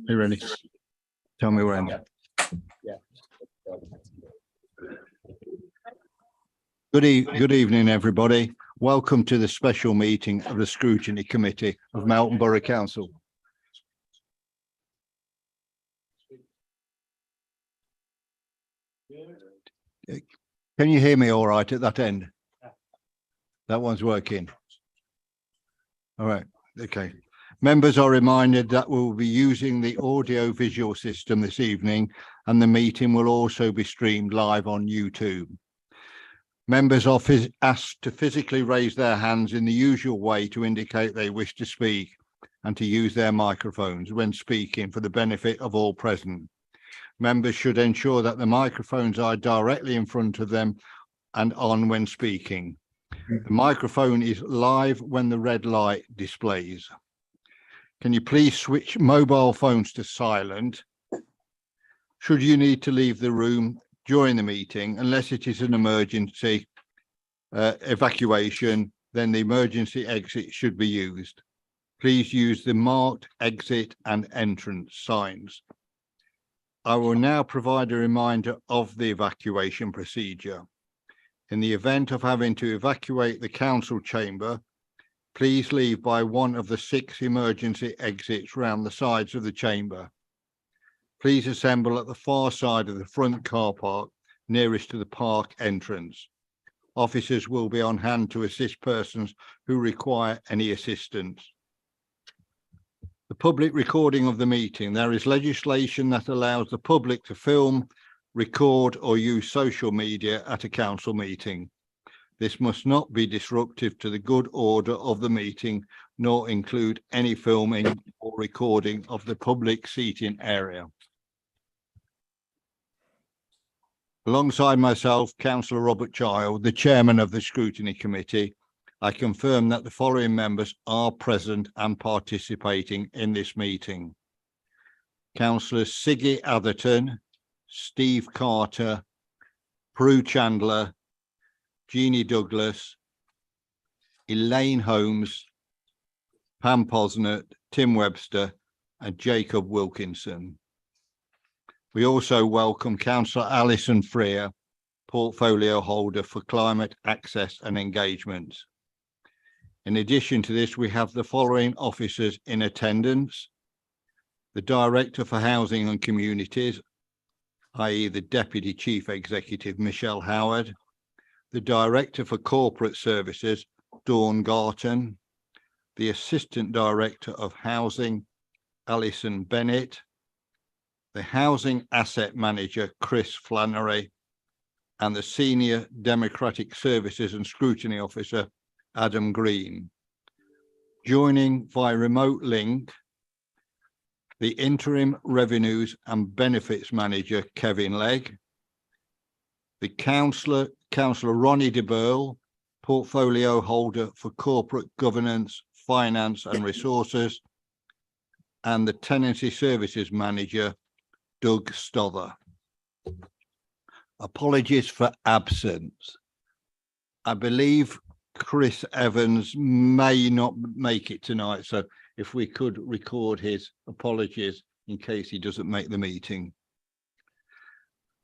You ready? Tell me when. Good evening, everybody. Welcome to the special meeting of the Scrutiny Committee of Melton Borough Council. Can you hear me all right at that end? That one's working. All right. Okay. Members are reminded that we'll be using the audio-visual system this evening, and the meeting will also be streamed live on YouTube. Members are asked to physically raise their hands in the usual way to indicate they wish to speak, and to use their microphones when speaking for the benefit of all present. Members should ensure that the microphones are directly in front of them and on when speaking. The microphone is live when the red light displays. Can you please switch mobile phones to silent? Should you need to leave the room during the meeting, unless it is an emergency evacuation, then the emergency exit should be used. Please use the marked exit and entrance signs. I will now provide a reminder of the evacuation procedure. In the event of having to evacuate the council chamber, please leave by one of the 6 emergency exits round the sides of the chamber. Please assemble at the far side of the front car park nearest to the park entrance. Officers will be on hand to assist persons who require any assistance. The public recording of the meeting. There is legislation that allows the public to film, record or use social media at a council meeting. This must not be disruptive to the good order of the meeting, nor include any filming or recording of the public seating area. Alongside myself, Councillor Robert Child, the Chairman of the Scrutiny Committee, I confirm that the following members are present and participating in this meeting. Councillors Siggy Atherton, Steve Carter, Prue Chandler, Jeannie Douglas, Elaine Holmes, Pam Posnett, Tim Webster and Jacob Wilkinson. We also welcome Councillor Alison Freer, Portfolio Holder for Climate Access and Engagement. In addition to this, we have the following officers in attendance: the Director for Housing and Communities, i.e. the Deputy Chief Executive, Michelle Howard, the Director for Corporate Services, Dawn Garton, the Assistant Director of Housing, Alison Bennett, the Housing Asset Manager, Chris Flannery, and the Senior Democratic Services and Scrutiny Officer, Adam Green. Joining via remote link, the Interim Revenues and Benefits Manager, Kevin Legg, the Councillor Ronnie de Burle, Portfolio Holder for Corporate Governance, Finance and Resources, and the Tenancy Services Manager, Doug Stother. Apologies for absence. I believe Chris Evans may not make it tonight, so if we could record his apologies in case he doesn't make the meeting.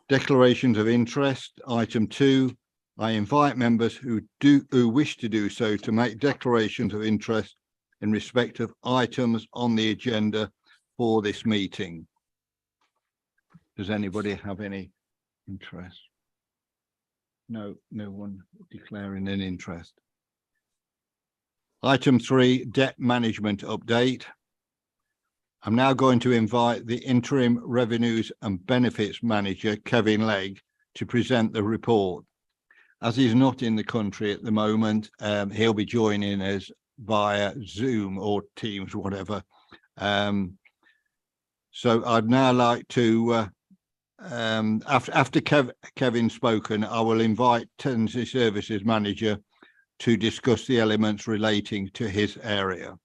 Declarations of interest. Item 2. I invite members who wish to do so to make declarations of interest in respect of items on the agenda for this meeting. Does anybody have any interest? No one declaring an interest. Item 3, debt management update. I'm now going to invite the Interim Revenues and Benefits Manager, Kevin Legg, to present the report. As he's not in the country at the moment, he'll be joining us via Zoom or Teams, whatever. So I'd now like to, after Kevin's spoken, I will invite Tenancy Services Manager to discuss the elements relating to his area.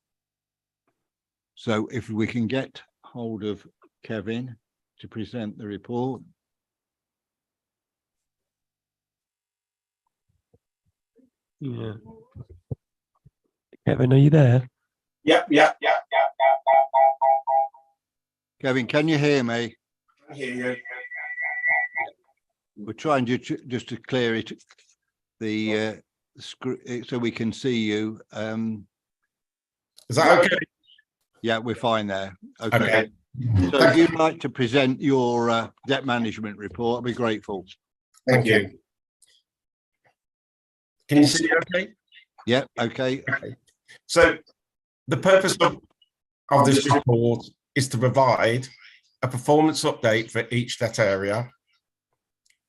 So if we can get hold of Kevin to present the report. Yeah. Kevin, are you there? Yeah. Kevin, can you hear me? I hear you. We're trying to just to clear it, so we can see you. Is that okay? Yeah, we're fine there. Okay. So if you'd like to present your debt management report, I'd be grateful. Thank you. Can you see okay? Yeah, okay. So the purpose of this report is to provide a performance update for each debt area,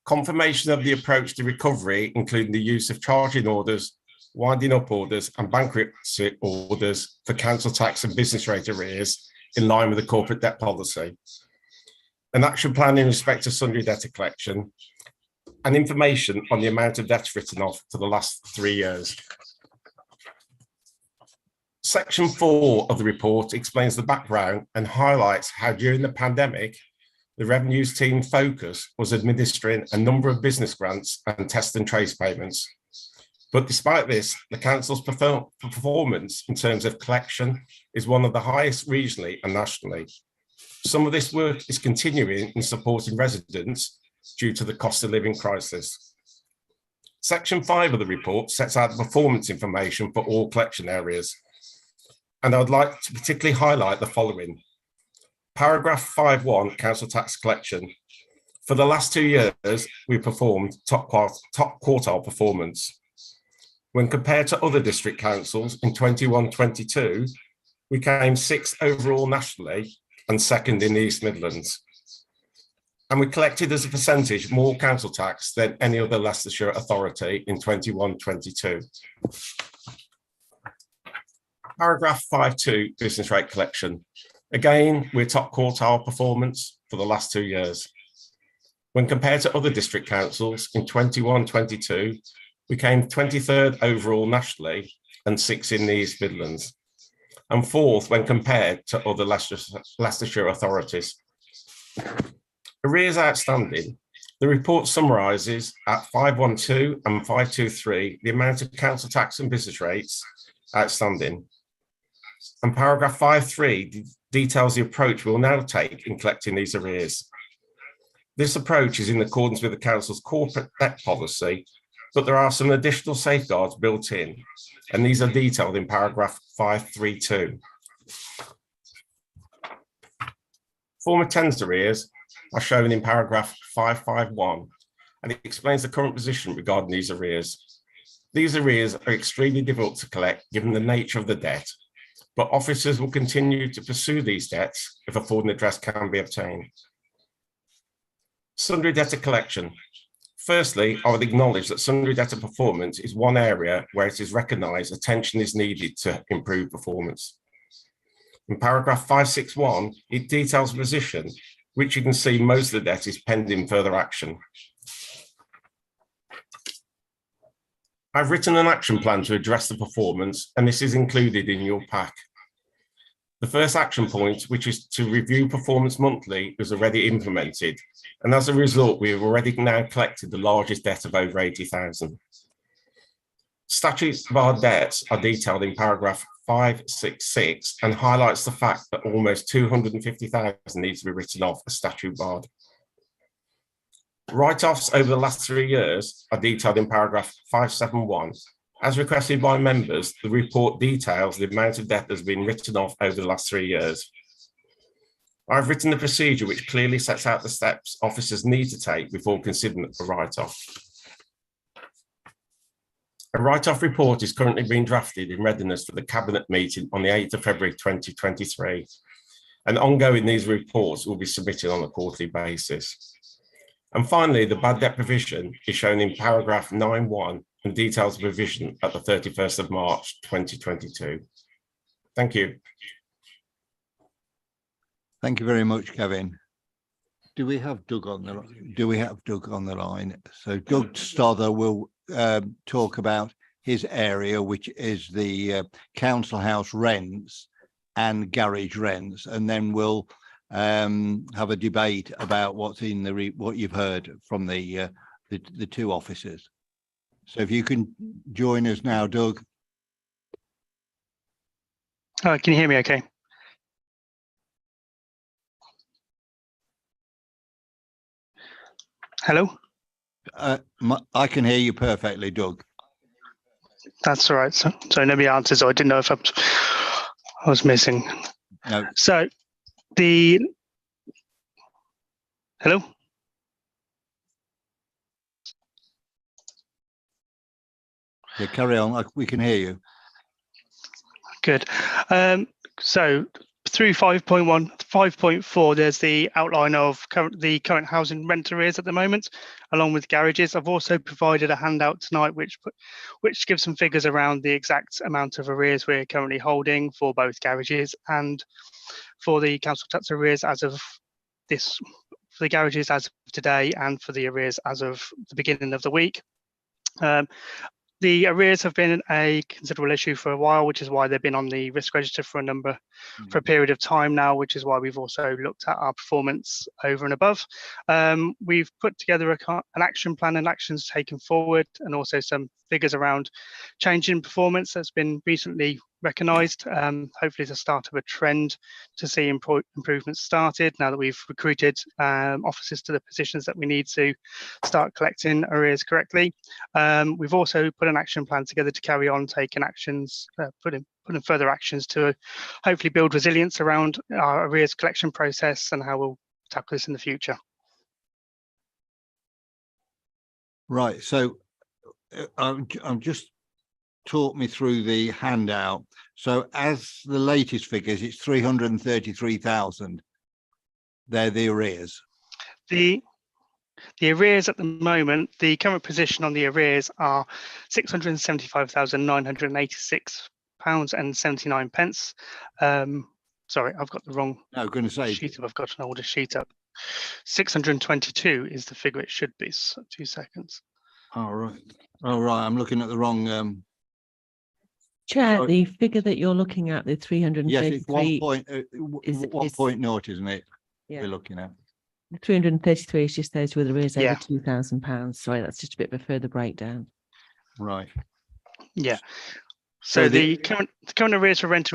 confirmation of the approach to recovery, including the use of charging orders, winding up orders and bankruptcy orders for council tax and business rate arrears in line with the corporate debt policy, an action plan in respect to sundry debtor collection, and information on the amount of debts written off for the last 3 years. Section 4 of the report explains the background and highlights how during the pandemic, the revenues team focus was administering a number of business grants and test and trace payments. But despite this, the council's performance in terms of collection is one of the highest regionally and nationally. Some of this work is continuing in supporting residents due to the cost of living crisis. Section 5 of the report sets out the performance information for all collection areas. And I'd like to particularly highlight the following. Paragraph 5.1, council tax collection. For the last 2 years, we performed top quartile performance. When compared to other district councils in 21-22, we came 6th overall nationally and 2nd in the East Midlands. And we collected as a percentage more council tax than any other Leicestershire authority in 21-22. Paragraph 5.2, business rate collection. Again, we're top quartile performance for the last 2 years. When compared to other district councils in 21-22, we came 23rd overall nationally and 6th in the East Midlands, and 4th when compared to other Leicestershire authorities. Arrears outstanding. The report summarises at 512 and 523 the amount of council tax and business rates outstanding. And paragraph 5.3 details the approach we'll now take in collecting these arrears. This approach is in accordance with the council's corporate debt policy, but there are some additional safeguards built in, and these are detailed in paragraph 532. Former tenants arrears are shown in paragraph 551, and it explains the current position regarding these arrears. These arrears are extremely difficult to collect given the nature of the debt, but officers will continue to pursue these debts if a forwarding address can be obtained. Sundry debtor collection. Firstly, I would acknowledge that sundry debtor performance is one area where it is recognised attention is needed to improve performance. In paragraph 561, it details the position, which you can see most of the debt is pending further action. I've written an action plan to address the performance, and this is included in your pack. The first action point, which is to review performance monthly, was already implemented, and as a result, we have already now collected the largest debt of over 80,000. Statute barred debts are detailed in paragraph 566 and highlights the fact that almost 250,000 needs to be written off as statute barred. Write-offs over the last 3 years are detailed in paragraph 571. As requested by members, the report details the amount of debt that has been written off over the last 3 years. I've written the procedure which clearly sets out the steps officers need to take before considering a write-off. A write-off report is currently being drafted in readiness for the Cabinet meeting on the 8th of February 2023, and ongoing these reports will be submitted on a quarterly basis. And finally, the bad debt provision is shown in paragraph 9.1 and details the provision at the 31st of March 2022. Thank you. Thank you very much, Kevin. Do we have Doug on the line? So Doug Stother will talk about his area, which is the council house rents and garage rents, and then we'll have a debate about what's in the what you've heard from the two officers. So if you can join us now, Doug. Can you hear me okay? Hello? I can hear you perfectly, Doug. That's all right. So nobody answers, so I didn't know if I was missing. No. So hello? Yeah, carry on. We can hear you. Good. So through 5.1, 5.4, there's the outline of the current housing rent arrears at the moment, along with garages. I've also provided a handout tonight, which gives some figures around the exact amount of arrears we're currently holding for both garages and for the council tax arrears as of this, for the garages as of today, and for the arrears as of the beginning of the week. The arrears have been a considerable issue for a while, which is why they've been on the risk register for a period of time now, which is why we've also looked at our performance over and above. We've put together an action plan and actions taken forward, and also some figures around change in performance that's been recently recognised. Hopefully the start of a trend to see improvements started now that we've recruited officers to the positions that we need to start collecting arrears correctly. We've also put an action plan together to carry on taking actions, put in further actions to hopefully build resilience around our arrears collection process and how we'll tackle this in the future. Right. So I'm just talk me through the handout. So as the latest figures, it's 333,000. They're the arrears. The arrears at the moment, the current position on the arrears are £675,986.79. Sorry, I've got the wrong sheet up. I've got an older sheet up. 622 is the figure it should be. So 2 seconds. All right. All right. I'm looking at the wrong. Chair, the figure that you're looking at, the 333. Yes, it's 1.0, isn't it? Yeah. We're looking at. 333 is just those with arrears Yeah. over £2,000. Sorry, that's just a bit of a further breakdown. Right. Yeah. So the current arrears for rent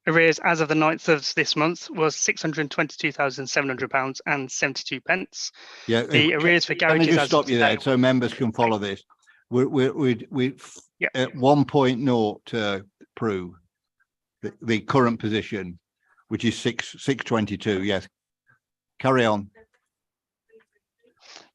arrears as of the 9th of this month was £622,700 and 72 pence. Yeah. The arrears for garages. Can I just stop you there so members can follow this? We're at 1.0 to prove the current position, which is 622. Yes. Carry on.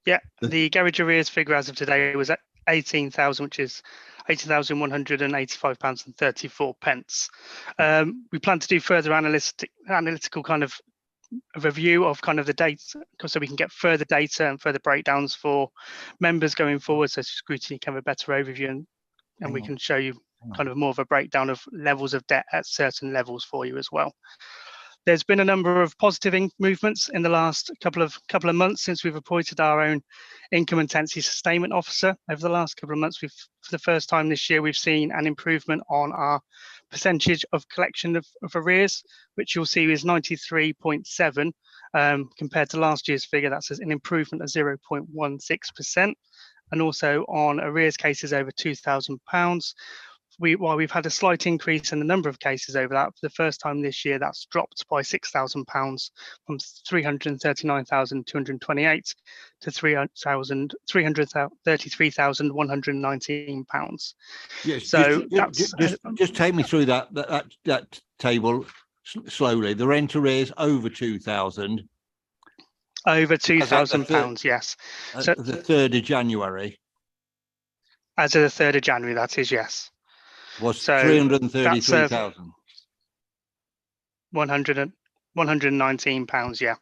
Yeah, the garage arrears figure as of today was at 18,000, which is £18,185 and 34 pence. We plan to do further analytical kind of a review of kind of the data, so we can get further data and further breakdowns for members going forward, so Scrutiny can have a better overview, and we can show you kind of more of a breakdown of levels of debt at certain levels for you as well. There's been a number of positive movements in the last couple of months since we've appointed our own income and tenancy sustainment officer. Over the last couple of months, for the first time this year, we've seen an improvement on our percentage of collection of arrears, which you'll see is 93.7 compared to last year's figure. That's an improvement of 0.16%. And also on arrears cases over £2,000. While we've had a slight increase in the number of cases over that, for the first time this year, that's dropped by £6,000 from 339,228 to £333,119. Yes. So just take me through that table slowly. The rent arrears over 2,000. Over £2,000, yes. So the 3rd of January. As of the 3rd of January, that is, yes. Was 333,000. £119, yeah.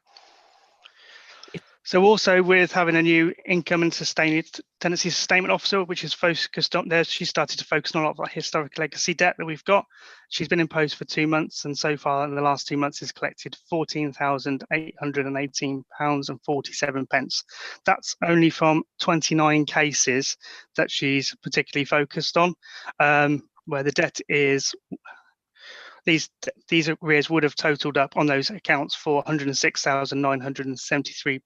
So also with having a new income and tenancy sustainment officer, which is focused on there, she started to focus on a lot of our historic legacy debt that we've got. She's been in post for 2 months, and so far in the last 2 months has collected £14,818 and 47 pence. That's only from 29 cases that she's particularly focused on, where the debt is. These arrears would have totaled up on those accounts for £106,973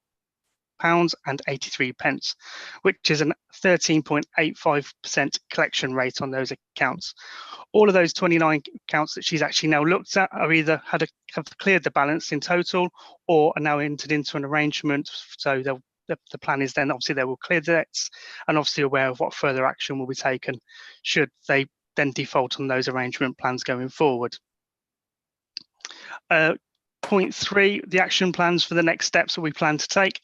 and 83 pence, which is a 13.85% collection rate on those accounts. All of those 29 accounts that she's actually now looked at are either have cleared the balance in total or are now entered into an arrangement. So the plan is then obviously they will clear the debts and obviously aware of what further action will be taken should they then default on those arrangement plans going forward. Point 3, the action plans for the next steps that we plan to take.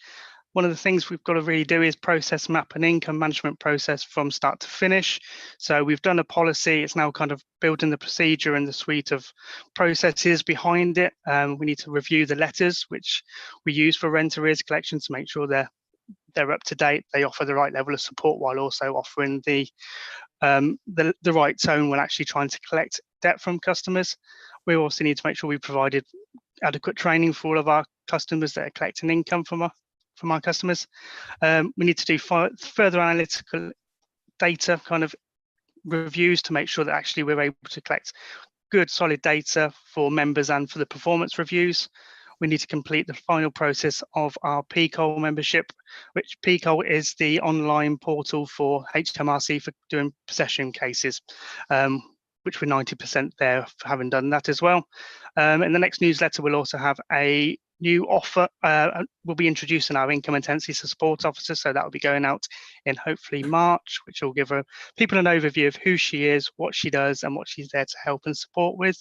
One of the things we've got to really do is process map an income management process from start to finish. So we've done a policy, it's now kind of building the procedure and the suite of processes behind it. We need to review the letters which we use for rent arrears collection to make sure they're up to date, they offer the right level of support while also offering the right tone when actually trying to collect debt from customers. We also need to make sure we provided adequate training for all of our customers that are collecting income from our customers. We need to do further analytical data kind of reviews to make sure that actually we're able to collect good solid data for members and for the performance reviews. We need to complete the final process of our PCOL membership, which PCOL is the online portal for HMRC for doing possession cases, which we're 90% there for having done that as well. In the next newsletter, we'll also have a new offer. We'll be introducing our income and tenancy support officer, so that will be going out in hopefully March, which will give people an overview of who she is, what she does, and what she's there to help and support with.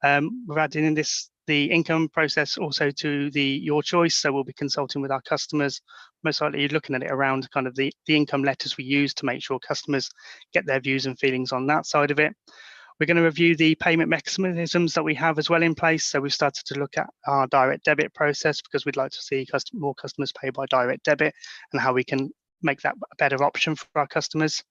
We're adding in the income process also to your choice, so we'll be consulting with our customers, most likely looking at it around kind of the income letters we use to make sure customers get their views and feelings on that side of it. We're going to review the payment mechanisms that we have as well in place. So we've started to look at our direct debit process because we'd like to see more customers pay by direct debit and how we can make that a better option for our customers.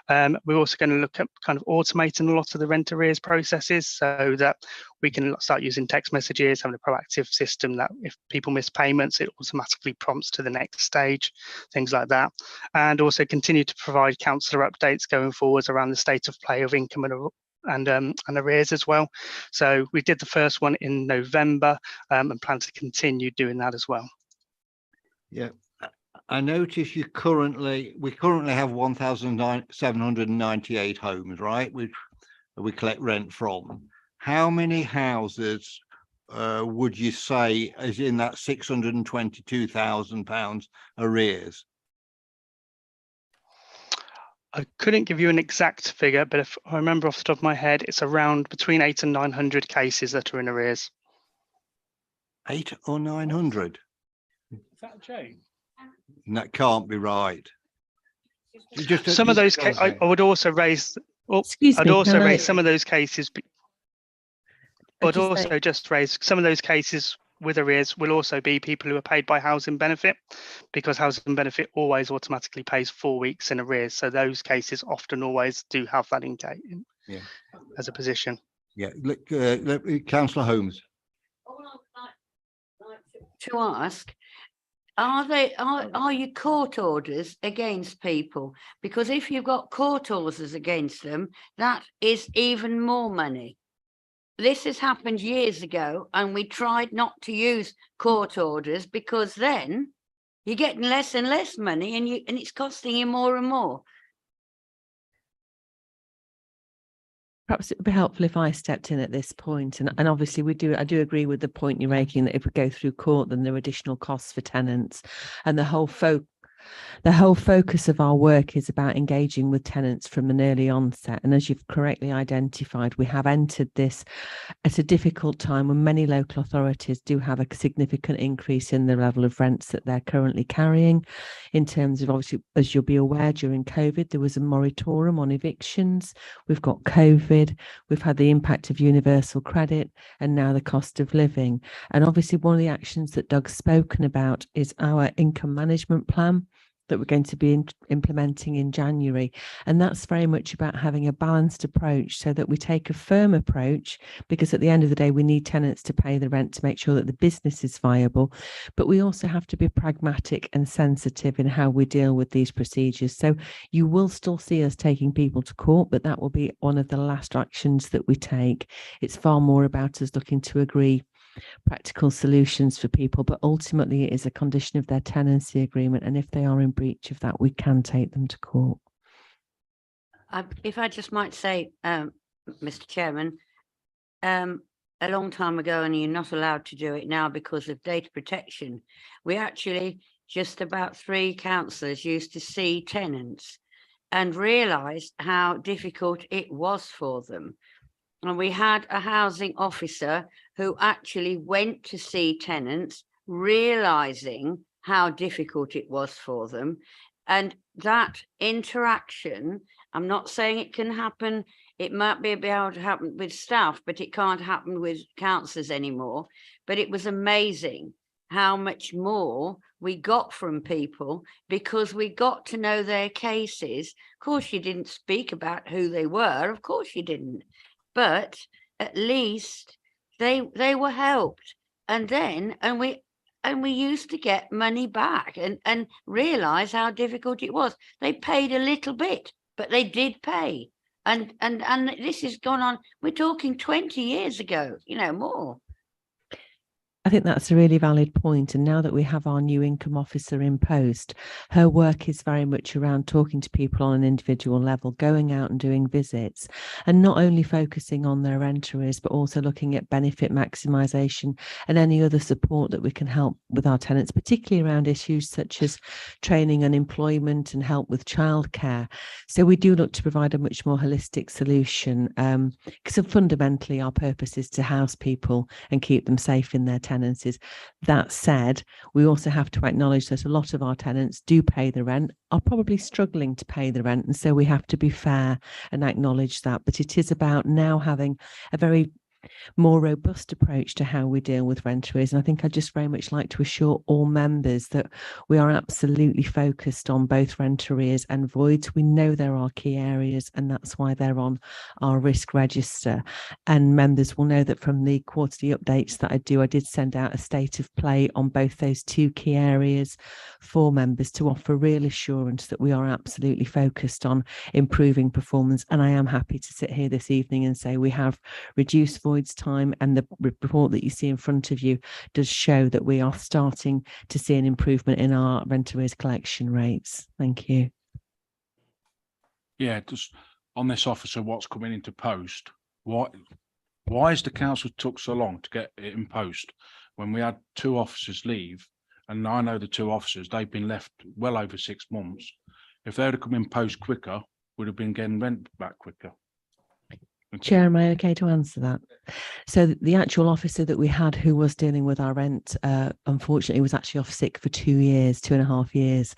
We're also going to look at kind of automating a lot of the rent arrears processes so that we can start using text messages, having a proactive system that if people miss payments, it automatically prompts to the next stage, things like that. And also continue to provide counsellor updates going forwards around the state of play of income and arrears as well. So we did the first one in November and plan to continue doing that as well. Yeah. I notice we currently have 1,798 homes, right? Which we collect rent from. How many houses would you say is in that £622,000 arrears? I couldn't give you an exact figure, but if I remember off the top of my head, it's around between 800 and 900 cases that are in arrears. 800 or 900? Is that a joke? That can't be right. Some of those cases, I would also raise. I'd also raise some of those cases. I'd also just raise some of those cases with arrears will also be people who are paid by housing benefit, because housing benefit always automatically pays 4 weeks in arrears. So those cases often always do have that as a position. Yeah, Councillor Holmes. To ask, are your court orders against people? Because if you've got court orders against them, that is even more money. This has happened years ago, and we tried not to use court orders because then you're getting less and less money, and it's costing you more and more. Perhaps it would be helpful if I stepped in at this point. And obviously I do agree with the point you're making that if we go through court, then there are additional costs for tenants. And the whole focus of our work is about engaging with tenants from an early onset. And as you've correctly identified, we have entered this at a difficult time when many local authorities do have a significant increase in the level of rents that they're currently carrying. In terms of, obviously, as you'll be aware, during COVID, there was a moratorium on evictions. We've got COVID, we've had the impact of universal credit, and now the cost of living. And obviously one of the actions that Doug's spoken about is our income management plan that we're going to be implementing in January. And that's very much about having a balanced approach so that we take a firm approach, because at the end of the day, we need tenants to pay the rent to make sure that the business is viable. But we also have to be pragmatic and sensitive in how we deal with these procedures. So you will still see us taking people to court, but that will be one of the last actions that we take. It's far more about us looking to agree practical solutions for people, but ultimately it is a condition of their tenancy agreement, and if they are in breach of that, we can take them to court. If I just might say, Mr. Chairman, a long time ago, and you're not allowed to do it now because of data protection, we actually, just about 3 councillors used to see tenants and realised how difficult it was for them. And we had a housing officer who actually went to see tenants, realising how difficult it was for them. And that interaction, I'm not saying it can happen, it might be able to happen with staff, but it can't happen with councillors anymore. But it was amazing how much more we got from people because we got to know their cases. Of course, you didn't speak about who they were, of course you didn't, but at least they were helped. And we used to get money back and realize how difficult it was. They paid a little bit, but they did pay. And this has gone on, we're talking 20 years ago, more. I think that's a really valid point. And now that we have our new income officer in post, her work is very much around talking to people on an individual level, going out and doing visits, and not only focusing on their rent arrears, but also looking at benefit maximisation and any other support that we can help with our tenants, particularly around issues such as training and employment and help with childcare. So we do look to provide a much more holistic solution, because fundamentally our purpose is to house people and keep them safe in their tenancies. That said, we also have to acknowledge that a lot of our tenants do pay the rent, are probably struggling to pay the rent, and so we have to be fair and acknowledge that. But it is about now having a very more robust approach to how we deal with rent arrears. And I think I'd just very much like to assure all members that we are absolutely focused on both rent arrears and voids. We know there are key areas, and that's why they're on our risk register. And members will know that from the quarterly updates that I did send out a state of play on both those 2 key areas for members to offer real assurance that we are absolutely focused on improving performance. And I am happy to sit here this evening and say we have reduced voids time, and the report that you see in front of you does show that we are starting to see an improvement in our rent arrears collection rates. Thank you. Yeah, just on this officer, what's coming into post? Why has the council took so long to get it in post when we had 2 officers leave? And I know the 2 officers, they've been left well over 6 months. If they would have come in post quicker, would have been getting rent back quicker. Chair, am I okay to answer that? So the actual officer that we had who was dealing with our rent, unfortunately, was actually off sick for 2 years, 2.5 years.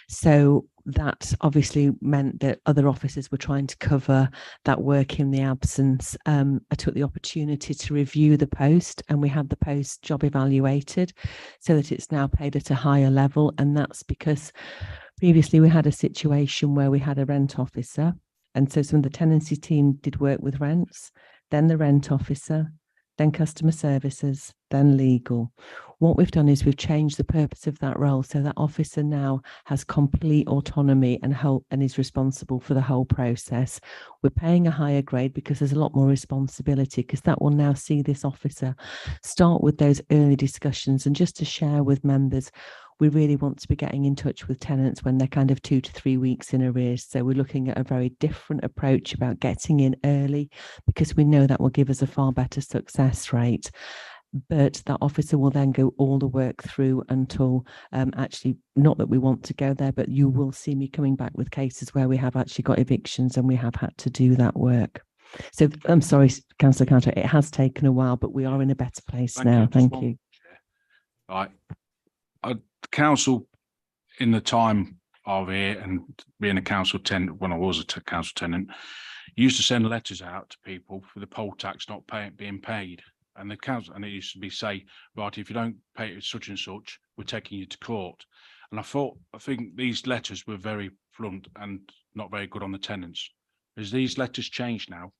So that obviously meant that other officers were trying to cover that work in the absence. I took the opportunity to review the post, and we had the post job evaluated so that it's now paid at a higher level. And that's because previously we had a situation where we had a rent officer, and so some of the tenancy team did work with rents, then the rent officer, then customer services, then legal. What we've done is we've changed the purpose of that role, so that officer now has complete autonomy and is responsible for the whole process. We're paying a higher grade because there's a lot more responsibility, because that will now see this officer start with those early discussions. And just to share with members, we really want to be getting in touch with tenants when they're kind of 2 to 3 weeks in arrears. So we're looking at a very different approach about getting in early, because we know that will give us a far better success rate. But that officer will then go all the work through until actually, not that we want to go there, but you will see me coming back with cases where we have actually got evictions and we have had to do that work. So I'm sorry, Councillor Carter, it has taken a while, but we are in a better place now. Thank you. Right. The council, in the time of here and being a council tenant, when I was a council tenant, used to send letters out to people for the poll tax not being paid. And the council, and it used to be say, right, if you don't pay it such and such, we're taking you to court. And I think these letters were very blunt and not very good on the tenants. Has these letters changed now?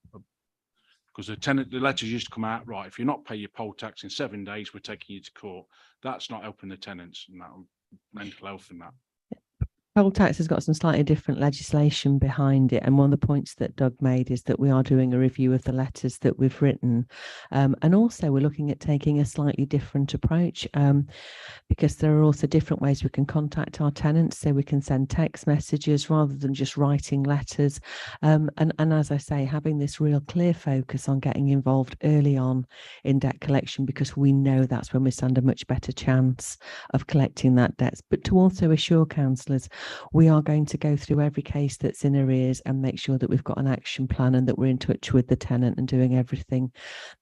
Because the letters used to come out, right, if you're not paying your poll tax in 7 days, we're taking you to court. That's not helping the tenants and that mental health and that. Poll tax has got some slightly different legislation behind it. And one of the points that Doug made is that we are doing a review of the letters that we've written. And also we're looking at taking a slightly different approach because there are also different ways we can contact our tenants. So we can send text messages rather than just writing letters. And as I say, having this real clear focus on getting involved early on in debt collection, because we know that's when we stand a much better chance of collecting that debt. But to also assure councillors, we are going to go through every case that's in arrears and make sure that we've got an action plan and that we're in touch with the tenant and doing everything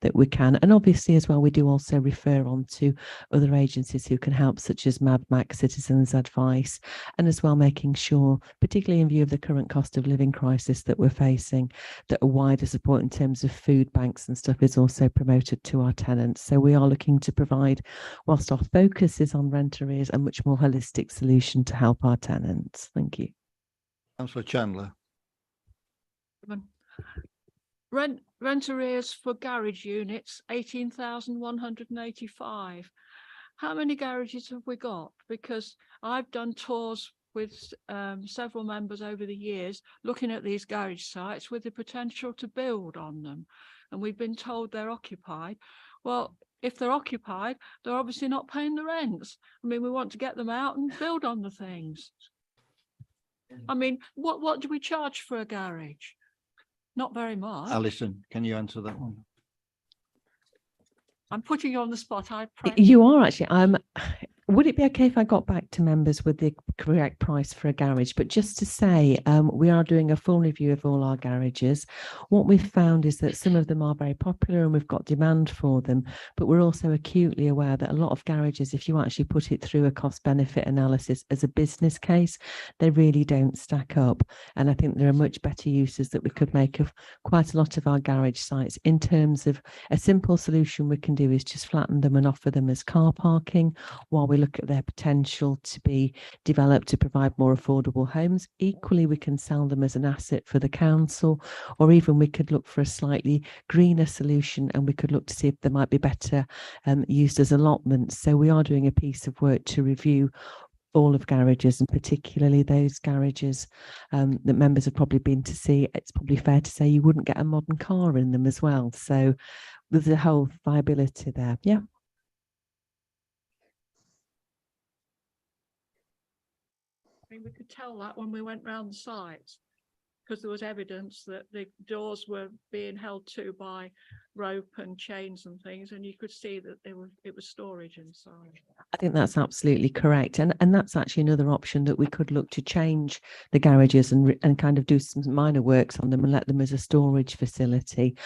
that we can. And obviously as well, we do also refer on to other agencies who can help, such as MAC Citizens Advice, and as well making sure, particularly in view of the current cost of living crisis that we're facing, that a wider support in terms of food banks and stuff is also promoted to our tenants. So we are looking to provide, whilst our focus is on rent arrears, a much more holistic solution to help our tenants. Thank you. Councillor Chandler. Rent arrears for garage units, 18,185. How many garages have we got? Because I've done tours with several members over the years looking at these garage sites with the potential to build on them. And we've been told they're occupied. Well, if they're occupied, they're obviously not paying the rents. I mean, we want to get them out and build on the things. I mean, what do we charge for a garage? Not very much. Alison, can you answer that one? I'm putting you on the spot. You are actually. Would it be okay if I got back to members with the correct price for a garage? But just to say, we are doing a full review of all our garages. What we've found is that some of them are very popular and we've got demand for them, but we're also acutely aware that a lot of garages, if you actually put it through a cost benefit analysis as a business case, they really don't stack up. And I think there are much better uses that we could make of quite a lot of our garage sites. In terms of a simple solution we can do is just flatten them and offer them as car parking while we look at their potential to be developed to provide more affordable homes. Equally, we can sell them as an asset for the council, or even we could look for a slightly greener solution and we could look to see if they might be better used as allotments. So we are doing a piece of work to review all of garages, and particularly those garages that members have probably been to see. It's probably fair to say you wouldn't get a modern car in them as well. So there's a whole viability there. Yeah. I mean, we could tell that when we went round the site, because there was evidence that the doors were being held to by rope and chains and things, and you could see that it was storage inside. I think that's absolutely correct, and that's actually another option, that we could look to change the garages and kind of do some minor works on them and let them as a storage facility.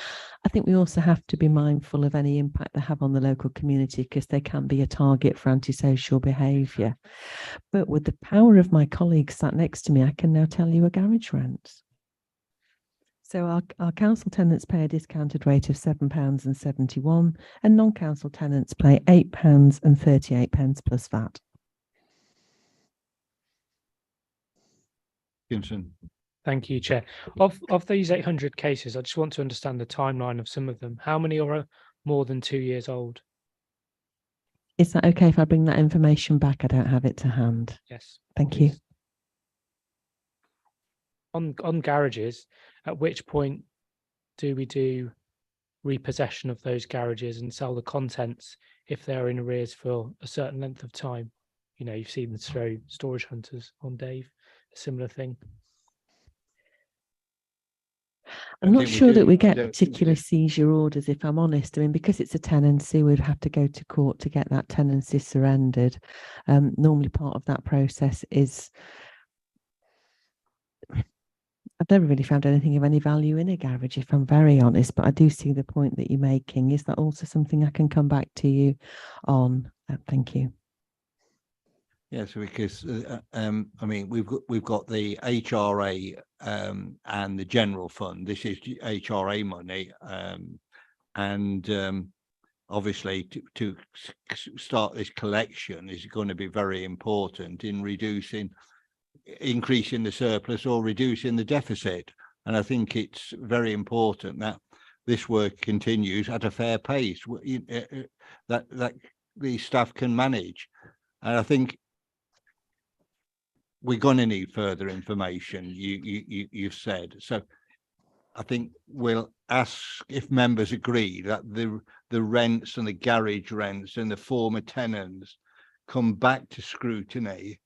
I think we also have to be mindful of any impact they have on the local community, because they can be a target for antisocial behaviour. But with the power of my colleagues sat next to me, I can now tell you a garage rent. So our council tenants pay a discounted rate of £7.71 and non-council tenants pay £8.38 plus VAT. Gibson. Thank you, Chair. Of these 800 cases, I just want to understand the timeline of some of them. How many are more than 2 years old? Is that okay if I bring that information back? I don't have it to hand. Yes. Thank you. On garages, at which point do we do repossession of those garages and sell the contents if they're in arrears for a certain length of time? You know, you've seen the show Storage Hunters on Dave, a similar thing. I'm not sure that we get particular seizure orders, if I'm honest. I mean, because it's a tenancy, we'd have to go to court to get that tenancy surrendered. Normally part of that process is, I've never really found anything of any value in a garage, if I'm very honest, but I do see the point that you're making. Is that also something I can come back to you on? Thank you. Yes, because I mean, we've got the HRA and the general fund. This is HRA money, and obviously to start this collection is going to be very important in increasing the surplus or reducing the deficit. And I think it's very important that this work continues at a fair pace, that the staff can manage. And I think we're going to need further information. You've said so. I think we'll ask if members agree that the rents and the garage rents and the former tenants come back to scrutiny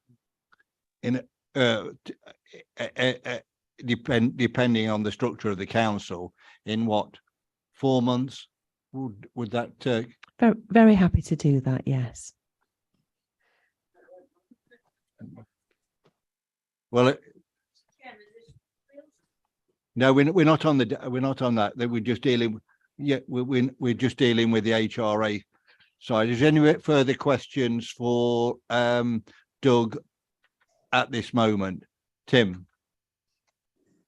in depending on the structure of the council in what 4 months would that Very, very happy to do that. Yes. well no, we're not on that. We're just dealing. Yeah, we're just dealing with the HRA side. Is there any further questions for Doug at this moment? Tim.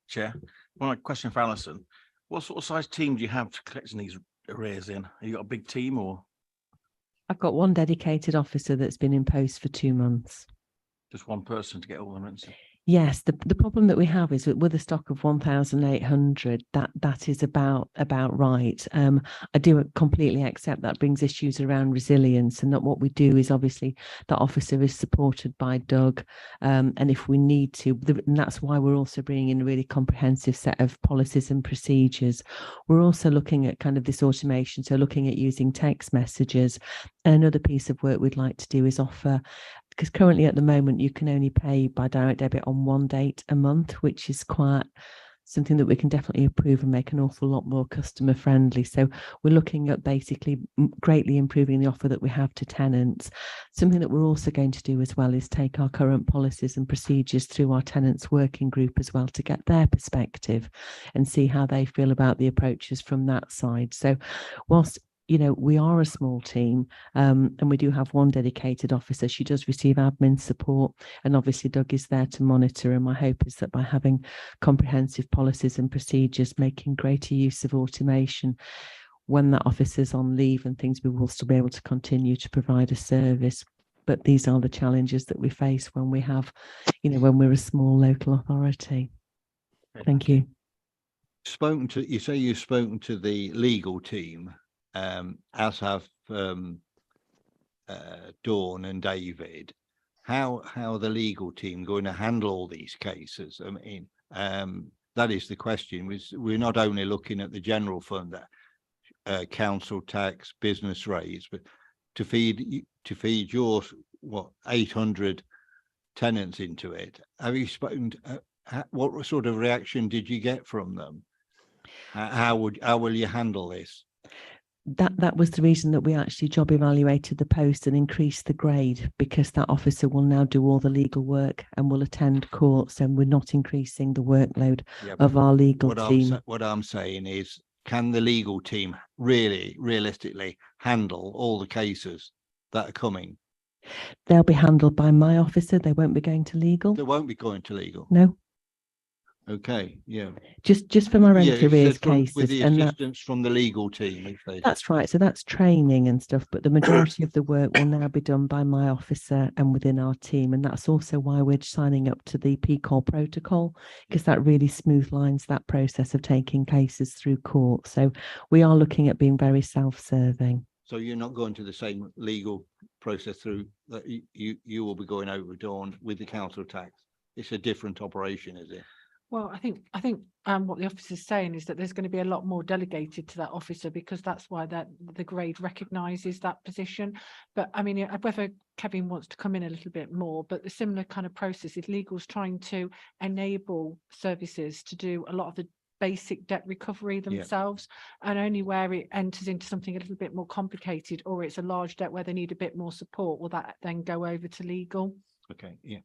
Chair, one question for Alison. What sort of size team do you have collecting these arrears in? Have you got a big team or? I've got one dedicated officer that's been in post for 2 months. Just one person to get all the rents? Yes, the problem that we have is that with a stock of 1,800, that is about right. I do completely accept that brings issues around resilience, and that what we do is obviously that officer is supported by Doug, and if we need to, and that's why we're also bringing in a really comprehensive set of policies and procedures. We're also looking at kind of this automation, so looking at using text messages. And another piece of work we'd like to do is offer, because currently at the moment you can only pay by direct debit on one date a month, which is quite something that we can definitely improve and make an awful lot more customer friendly. So we're looking at basically greatly improving the offer that we have to tenants. Something that we're also going to do as well is take our current policies and procedures through our tenants working group as well to get their perspective and see how they feel about the approaches from that side. So whilst we are a small team, and we do have one dedicated officer, she does receive admin support, and obviously Doug is there to monitor. And my hope is that by having comprehensive policies and procedures, making greater use of automation, when that officer's on leave and things, we will still be able to continue to provide a service. But these are the challenges that we face when we have, when we're a small local authority. Thank you. You say you've spoken to the legal team, as have Dawn and David. How the legal team going to handle all these cases? I mean, that is the question. We're not only looking at the general fund, council tax, business rates, but to feed your 800 tenants into it. Have you spoken? What sort of reaction did you get from them? How will you handle this? That was the reason that we actually job evaluated the post and increased the grade, because that officer will now do all the legal work and will attend courts, and we're not increasing the workload of our legal team. What I'm saying is, can the legal team realistically handle all the cases that are coming? They'll be handled by my officer. They won't be going to legal. They won't be going to legal. No. Okay, yeah. Just for my rent arrears cases, with the assistance from the legal team. That's right. So that's training and stuff, but the majority of the work will now be done by my officer and within our team, and that's also why we're signing up to the PCOR protocol, because that really smooth lines that process of taking cases through court. So we are looking at being very self-serving. So you're not going to the same legal process through that you will be going over, Dawn, with the council tax. It's a different operation, is it? Well, I think what the officer is saying is that there's going to be a lot more delegated to that officer, because that's why the grade recognises that position. But I mean, whether Kevin wants to come in a little bit more, but the similar kind of process is legal's trying to enable services to do a lot of the basic debt recovery themselves, and only where it enters into something a little bit more complicated, or it's a large debt where they need a bit more support, will that then go over to legal. Okay, yeah.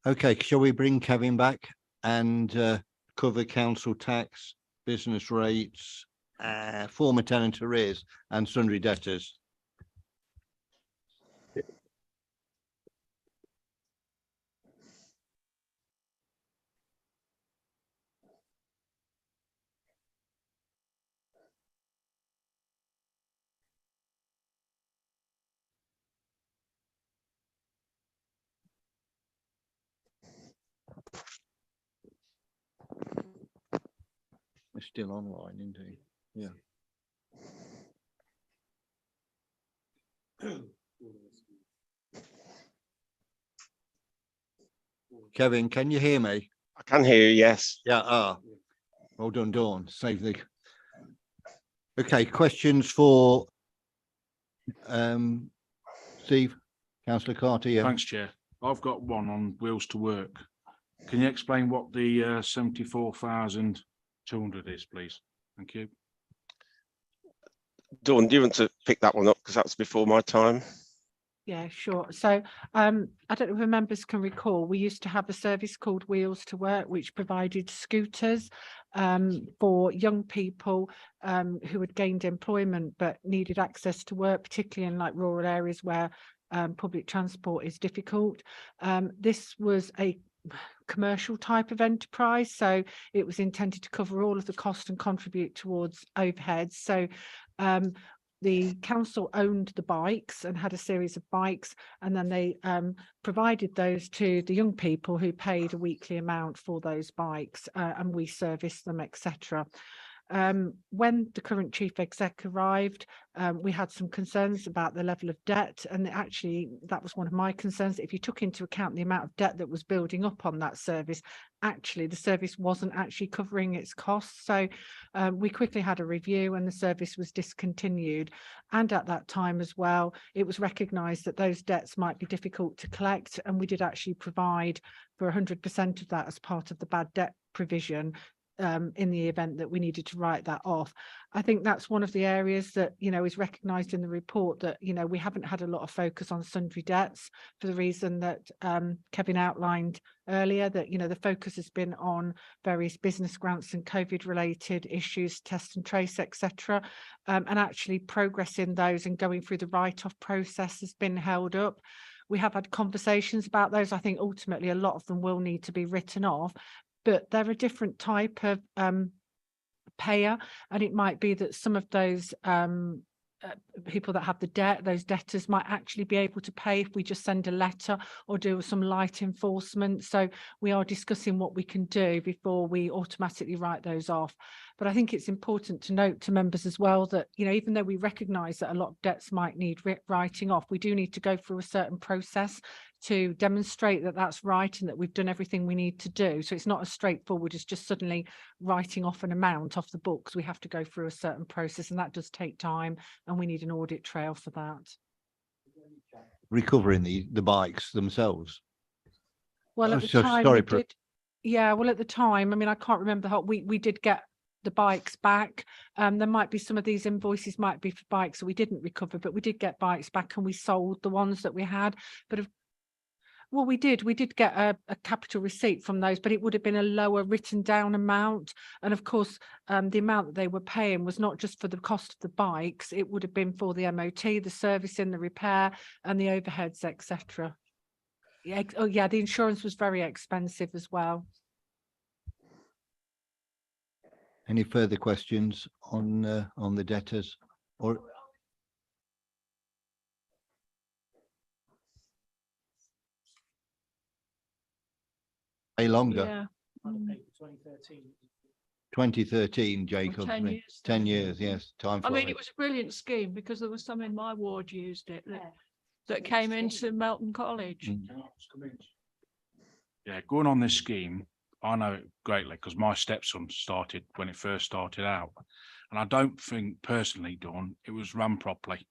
Okay, shall we bring Kevin back and cover council tax, business rates, former tenant arrears and sundry debtors? It's still online, isn't he? Yeah. Kevin, can you hear me? I can hear you, yes. Yeah, well done, Dawn. Save the. Okay, questions for Steve, Councillor Carter, yeah. Thanks, Chair. I've got one on Wheels to Work. Can you explain what the 74,200 is, please? Thank you. Dawn, do you want to pick that one up? Because that's before my time. Yeah, sure. So I don't know if members can recall, we used to have a service called Wheels to Work, which provided scooters for young people who had gained employment but needed access to work, particularly in like rural areas where public transport is difficult. This was a commercial type of enterprise, so it was intended to cover all of the cost and contribute towards overheads. So the council owned the bikes and had a series of bikes, and then they provided those to the young people who paid a weekly amount for those bikes, and we serviced them, etc. When the current chief exec arrived, we had some concerns about the level of debt, and actually that was one of my concerns. If you took into account the amount of debt that was building up on that service, actually the service wasn't actually covering its costs. So we quickly had a review and the service was discontinued. And at that time as well, it was recognised that those debts might be difficult to collect, and we did actually provide for 100% of that as part of the bad debt provision in the event that we needed to write that off. I think that's one of the areas that, you know, is recognised in the report, that, you know, we haven't had a lot of focus on sundry debts for the reason that Kevin outlined earlier, that, you know, the focus has been on various business grants and COVID related issues, test and trace, etc. And actually progressing those and going through the write-off process has been held up. We have had conversations about those. I think ultimately a lot of them will need to be written off, but they're a different type of payer, and it might be that some of those people that have the debt, those debtors might actually be able to pay if we just send a letter or do some light enforcement. So we are discussing what we can do before we automatically write those off. But I think it's important to note to members as well that, you know, even though we recognise that a lot of debts might need writing off, we do need to go through a certain process to demonstrate that that's right and that we've done everything we need to do. So it's not as straightforward as just suddenly writing off an amount off the books. We have to go through a certain process, and that does take time, and we need an audit trail for that. Recovering the bikes themselves. Well, at the time, we did, yeah, well, at the time, I mean, I can't remember the whole, we did get the bikes back. There might be some of these invoices might be for bikes that we didn't recover, but we did get bikes back and we sold the ones that we had. But well, we did get a capital receipt from those, but it would have been a lower written down amount. And of course, the amount that they were paying was not just for the cost of the bikes, it would have been for the MOT, the servicing, the repair and the overheads, etc. Yeah, oh yeah, the insurance was very expensive as well. Any further questions on the debtors? Or longer? Yeah. 2013, Jacob. 10 years. 10 years, yes. Time. I mean, it was a brilliant scheme because there was some in my ward used it that came into Melton College. Yeah, going on this scheme, I know it greatly because my stepson started when it first started out. And I don't think personally, Dawn, it was run properly,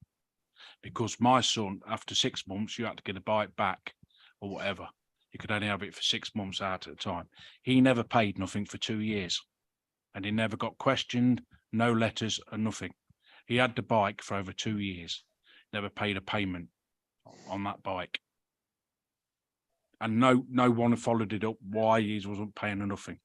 because my son, after 6 months, you had to get a bike back or whatever. You could only have it for 6 months out at a time. He never paid nothing for 2 years, and he never got questioned, no letters and nothing. He had the bike for over 2 years, never paid a payment on that bike. And no one followed it up why he wasn't paying nothing.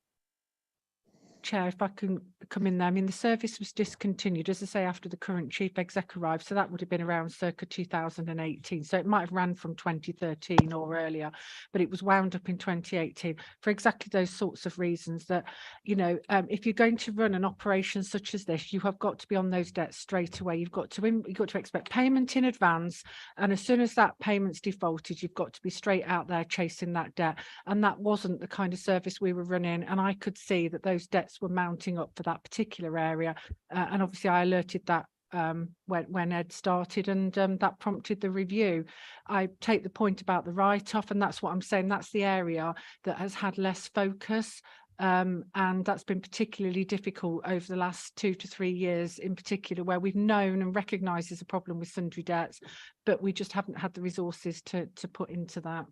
Chair, if I can come in there, I mean, the service was discontinued, as I say, after the current chief exec arrived. So that would have been around circa 2018. So it might have ran from 2013 or earlier, but it was wound up in 2018 for exactly those sorts of reasons that, you know, if you're going to run an operation such as this, you have got to be on those debts straight away. You've got to expect payment in advance. And as soon as that payment's defaulted, you've got to be straight out there chasing that debt. And that wasn't the kind of service we were running. And I could see that those debts were mounting up for that particular area, and obviously I alerted that when Ed started, and that prompted the review. I take the point about the write-off, and that's what I'm saying. That's the area that has had less focus. And that's been particularly difficult over the last 2 to 3 years in particular, where we've known and recognised there's a problem with sundry debts, but we just haven't had the resources to put into that.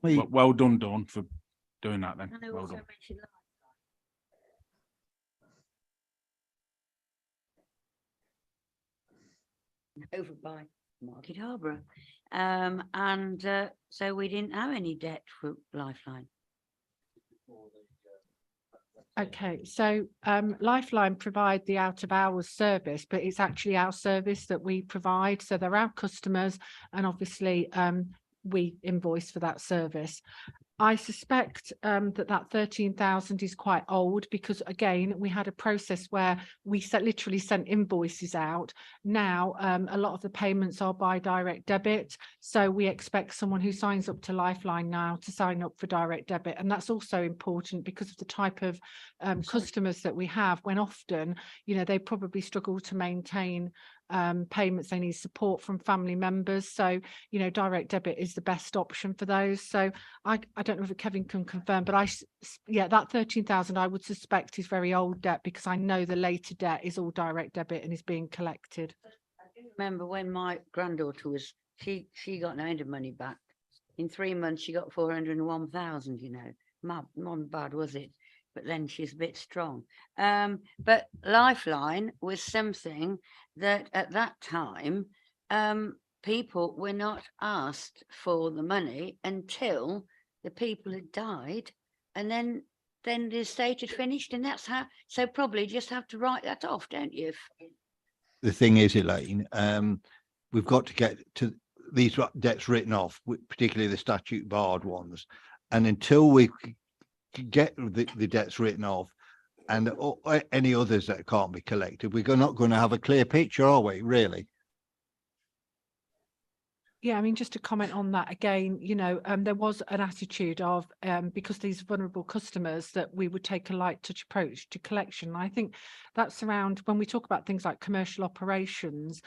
Well done, Dawn, for doing that then. And I Well also done. mentioned over by Market Harborough. So we didn't have any debt for Lifeline. Okay, so Lifeline provide the out of hours service, but it's actually our service that we provide. So they're our customers, and obviously we invoice for that service. I suspect that 13,000 is quite old, because again, we had a process where we literally sent invoices out. Now, a lot of the payments are by direct debit. So we expect someone who signs up to Lifeline now to sign up for direct debit. And that's also important because of the type of customers that we have, when often, you know, they probably struggle to maintain payments. They need support from family members. So, you know, direct debit is the best option for those. So I don't know if Kevin can confirm, but yeah, that 13,000 I would suspect is very old debt, because I know the later debt is all direct debit and is being collected. I do remember when my granddaughter was, she got no end of money back. In 3 months, she got 401,000, you know, not bad, was it? But then she's a bit strong. But Lifeline was something that at that time, people were not asked for the money until the people had died, and then the estate had finished, and that's how. So probably just have to write that off, don't you? The thing is, Elaine, we've got to get to these debts written off, particularly the statute barred ones, and until we get the debts written off and any others that can't be collected, we're not going to have a clear picture, are we, really? Yeah, I mean, just to comment on that again, you know, there was an attitude of, because these vulnerable customers, that we would take a light touch approach to collection. I think that's around when we talk about things like commercial operations,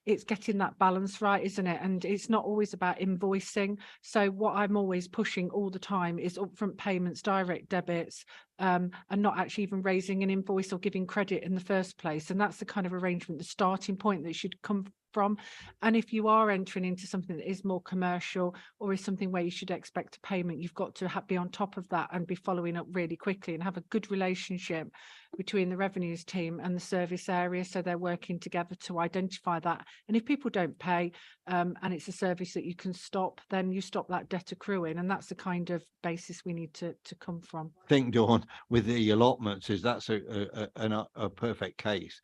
it's getting that balance right, isn't it? And it's not always about invoicing. So what I'm always pushing all the time is upfront payments, direct debits, and not actually even raising an invoice or giving credit in the first place. And that's the kind of arrangement, the starting point that should come from. And if you are entering into something that is more commercial, or is something where you should expect a payment, you've got to be on top of that and be following up really quickly, and have a good relationship between the revenues team and the service area, so they're working together to identify that. And if people don't pay, and it's a service that you can stop, then you stop that debt accruing, and that's the kind of basis we need to come from. I think, Dawn, with the allotments, that's a perfect case.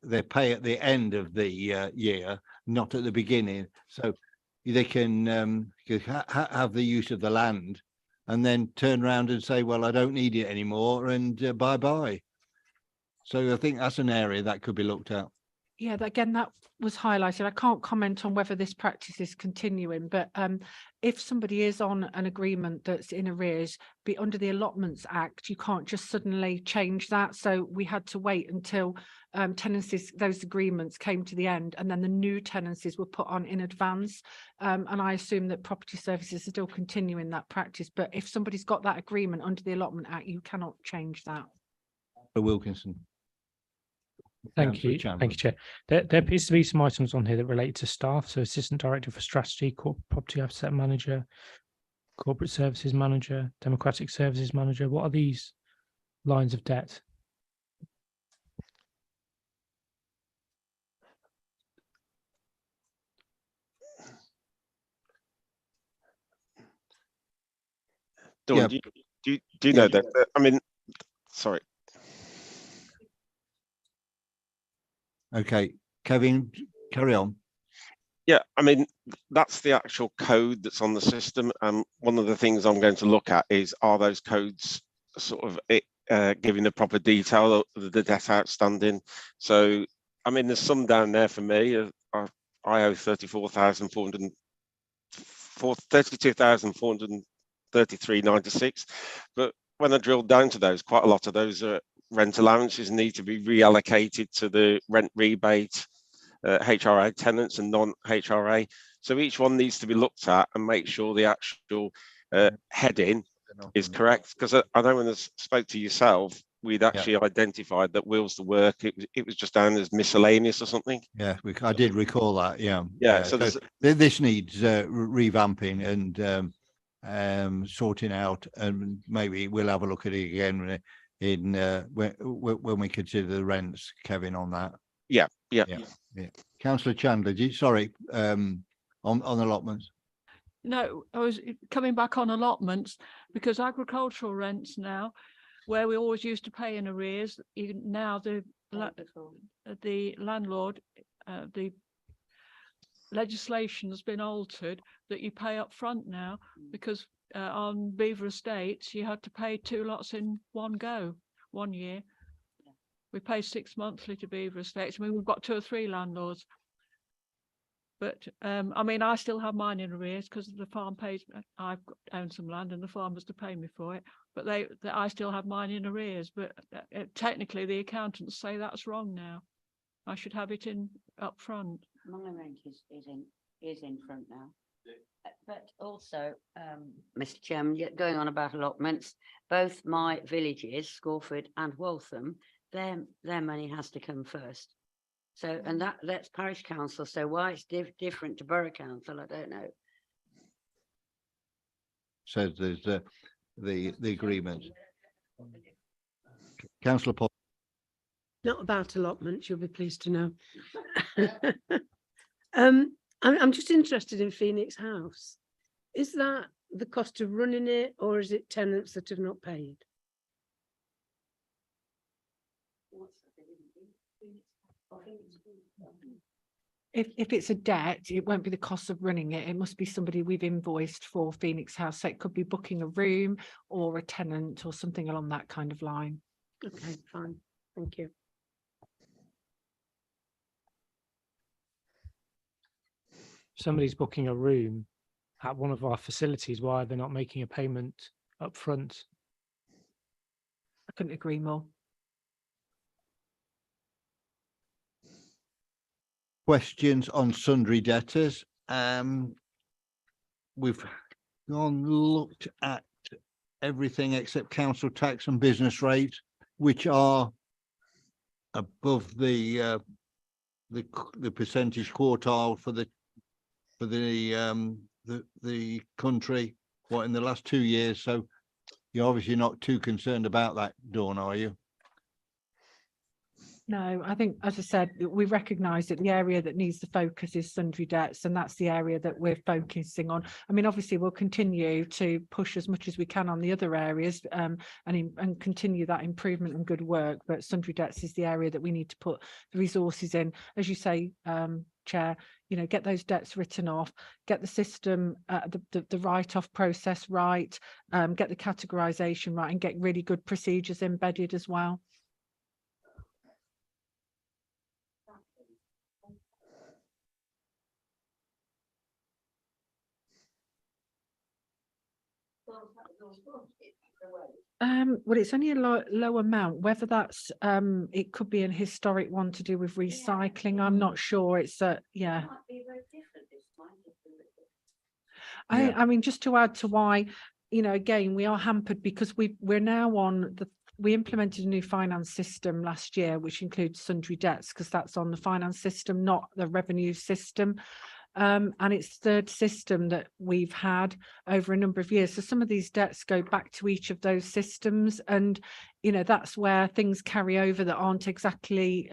They pay at the end of the year, not at the beginning, so they can have the use of the land and then turn around and say, well, I don't need it anymore, and bye bye. So I think that's an area that could be looked at. Yeah, again, that was highlighted. I can't comment on whether this practice is continuing, but if somebody is on an agreement that's in arrears, be under the Allotments Act, you can't just suddenly change that. So we had to wait until tenancies, those agreements came to the end, and then the new tenancies were put on in advance. And I assume that Property Services are still continuing that practice. But if somebody's got that agreement under the Allotment Act, you cannot change that. Wilkinson. Thank you, Chair. There appears to be some items on here that relate to staff. So Assistant Director for Strategy, Corporate Property Asset Manager, Corporate Services Manager, Democratic Services Manager. What are these lines of debt? Dawn, Yeah. do you know that? I mean, sorry. Okay, Kevin, carry on. Yeah, I mean, that's the actual code that's on the system. And one of the things I'm going to look at is, are those codes sort of giving the proper detail of the debt outstanding? So, I mean, there's some down there for me. I owe 32,433.96. But when I drilled down to those, quite a lot of those are rent allowances need to be reallocated to the rent rebate, HRA tenants and non-HRA. So each one needs to be looked at and make sure the actual heading is correct. Because I know when I spoke to yourself, we'd actually identified that wills to work, it was just down as miscellaneous or something. Yeah, I did recall that. Yeah. So this needs revamping and sorting out, and maybe we'll have a look at it again in when we consider the rents, Kevin, on that. Yeah. Councillor Chandler, on allotments. No, I was coming back on allotments because agricultural rents now, where we always used to pay in arrears, now the landlord, the legislation has been altered that you pay up front now, because on Beaver Estates you had to pay 2 lots in one go, 1 year. We pay 6 monthly to Beaver Estates. I mean, we've got 2 or 3 landlords. But I mean, I still have mine in arrears because the farm pays. I've owned some land and the farmers to pay me for it. But I still have mine in arrears. But technically, the accountants say that's wrong now. I should have it in up front. My rent is in front now. But also, Mr. Chairman, going on about allotments, both my villages, Scorford and Waltham, their money has to come first. So, and that's parish council. So why it's different to borough council, I don't know. Says there's the agreement. Councillor Paul. Not about allotments, you'll be pleased to know. I'm just interested in Phoenix House. Is that the cost of running it, or is it tenants that have not paid? If it's a debt, it won't be the cost of running it. It must be somebody we've invoiced for Phoenix House. So it could be booking a room or a tenant or something along that kind of line. Okay, fine. Thank you. Somebody's booking a room at one of our facilities. Why are they not making a payment up front? I couldn't agree more. Questions on sundry debtors. We've looked at everything except council tax and business rates, which are above the percentage quartile for the country, what, in the last 2 years. So you're obviously not too concerned about that, Dawn, are you? No, I think, as I said, we recognise that the area that needs the focus is sundry debts, and that's the area that we're focusing on. I mean, obviously, we'll continue to push as much as we can on the other areas and continue that improvement and good work. But sundry debts is the area that we need to put the resources in. As you say, Chair, get those debts written off, get the system, the write-off process right, get the categorisation right, and get really good procedures embedded as well. Well, it's only a low amount. Whether that's it could be an historic one to do with recycling. I'm not sure. It's yeah. I mean, just to add to why, again, we are hampered because we're now on we implemented a new finance system last year, which includes sundry debts, because that's on the finance system, not the revenue system. And it's third system that we've had over a number of years. So some of these debts go back to each of those systems, and that's where things carry over that aren't exactly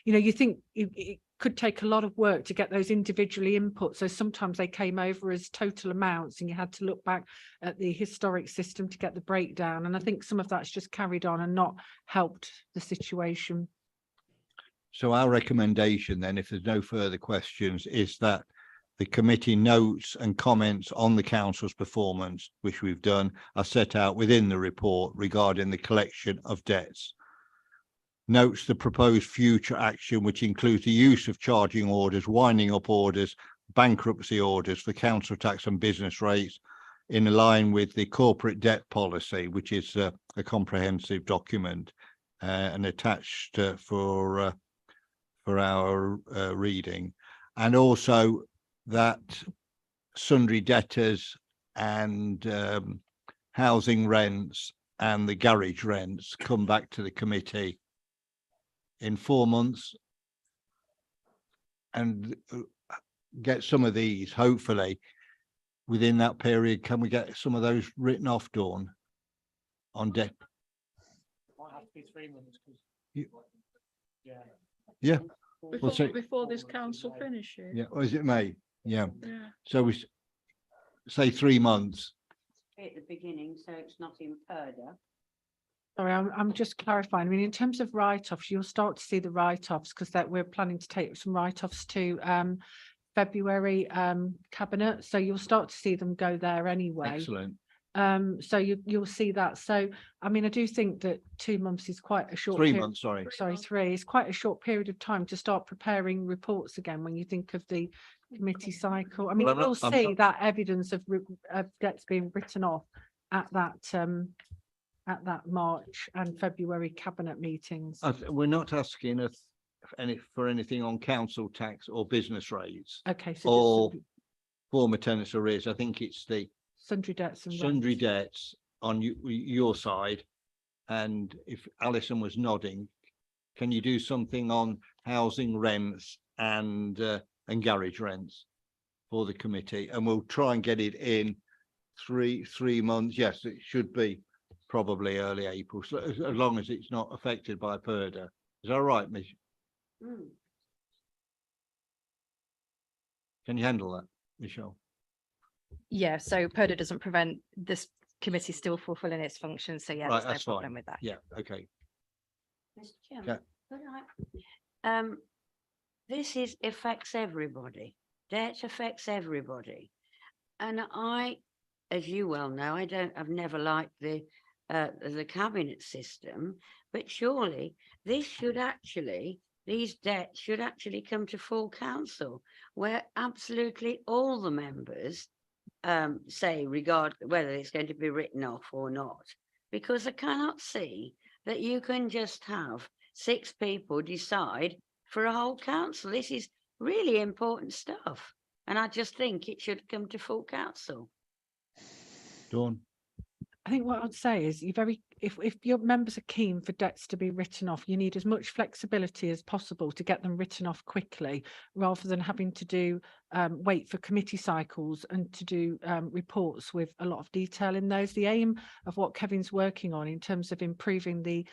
you think it could take a lot of work to get those individually input. So sometimes they came over as total amounts and you had to look back at the historic system to get the breakdown. And I think some of that's just carried on and not helped the situation. So our recommendation then, if there's no further questions, is that the committee notes and comments on the council's performance, which we've done, are set out within the report regarding the collection of debts. Notes the proposed future action, which includes the use of charging orders, winding up orders, bankruptcy orders for council tax and business rates, in line with the corporate debt policy, which is a comprehensive document. and attached for our reading, and also that sundry debtors and housing rents and the garage rents come back to the committee in 4 months and get some of these, hopefully within that period. Can we get some of those written off, Dawn, on debt? Might have to be 3 months. Yeah. Before, say- before this council finishes. Yeah, or is it May? Yeah. Yeah. So we say 3 months. At the beginning, so it's not incurred. Sorry, I'm just clarifying. I mean, in terms of write-offs, you'll start to see the write-offs because that we're planning to take some write-offs to February cabinet. So you'll start to see them go there anyway. Excellent. So you'll see that. So I mean, I do think that 2 months is quite a short 3 period. months, sorry. Sorry, 3 is quite a short period of time to start preparing reports again when you think of the committee cycle. I mean, Well, I'm you'll not- see that evidence of debts being written off at that March and February cabinet meetings. We're not asking us for anything on council tax or business rates Okay, so or just former tenants arrears. I think it's the sundry debts and sundry rents. debts on your side. And if Alison was nodding, can you do something on housing rents and garage rents for the committee? And we'll try and get it in three months. Yes, it should be probably early April, so as long as it's not affected by PERDA. Is that right, Miss? Can you handle that, Michelle? Yeah, so PERDA doesn't prevent this committee still fulfilling its function. So yeah, Right, there's that's no problem fine. with that. Yeah, okay. Mr. Chairman, this affects everybody. Debt affects everybody. And I, as you well know, I've never liked the cabinet system, but surely these debts should actually come to full council, where absolutely all the members say regard whether it's going to be written off or not, because I cannot see that you can just have 6 people decide for a whole council. This is really important stuff, and I just think it should come to full council. Dawn? I think what I'd say is if your members are keen for debts to be written off, you need as much flexibility as possible to get them written off quickly, rather than having to wait for committee cycles and to do reports with a lot of detail in those. The aim of what Kevin's working on in terms of improving the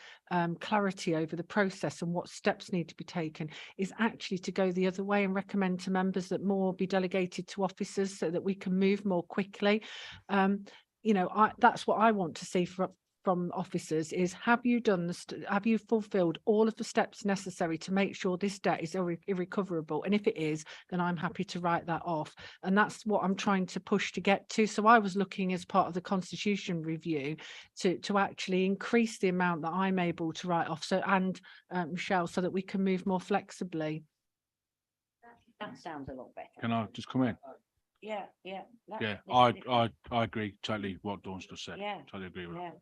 clarity over the process and what steps need to be taken is actually to go the other way and recommend to members that more be delegated to officers so that we can move more quickly. That's what I want to see from officers is, have you fulfilled all of the steps necessary to make sure this debt is irrecoverable? And if it is, then I'm happy to write that off. And that's what I'm trying to push to get to. So I was looking as part of the constitution review to actually increase the amount that I'm able to write off. Michelle, so that we can move more flexibly. That sounds a lot better. Can I just come in? Yeah. Yeah, I agree totally what Dawn's just said. Yeah. Totally agree with that.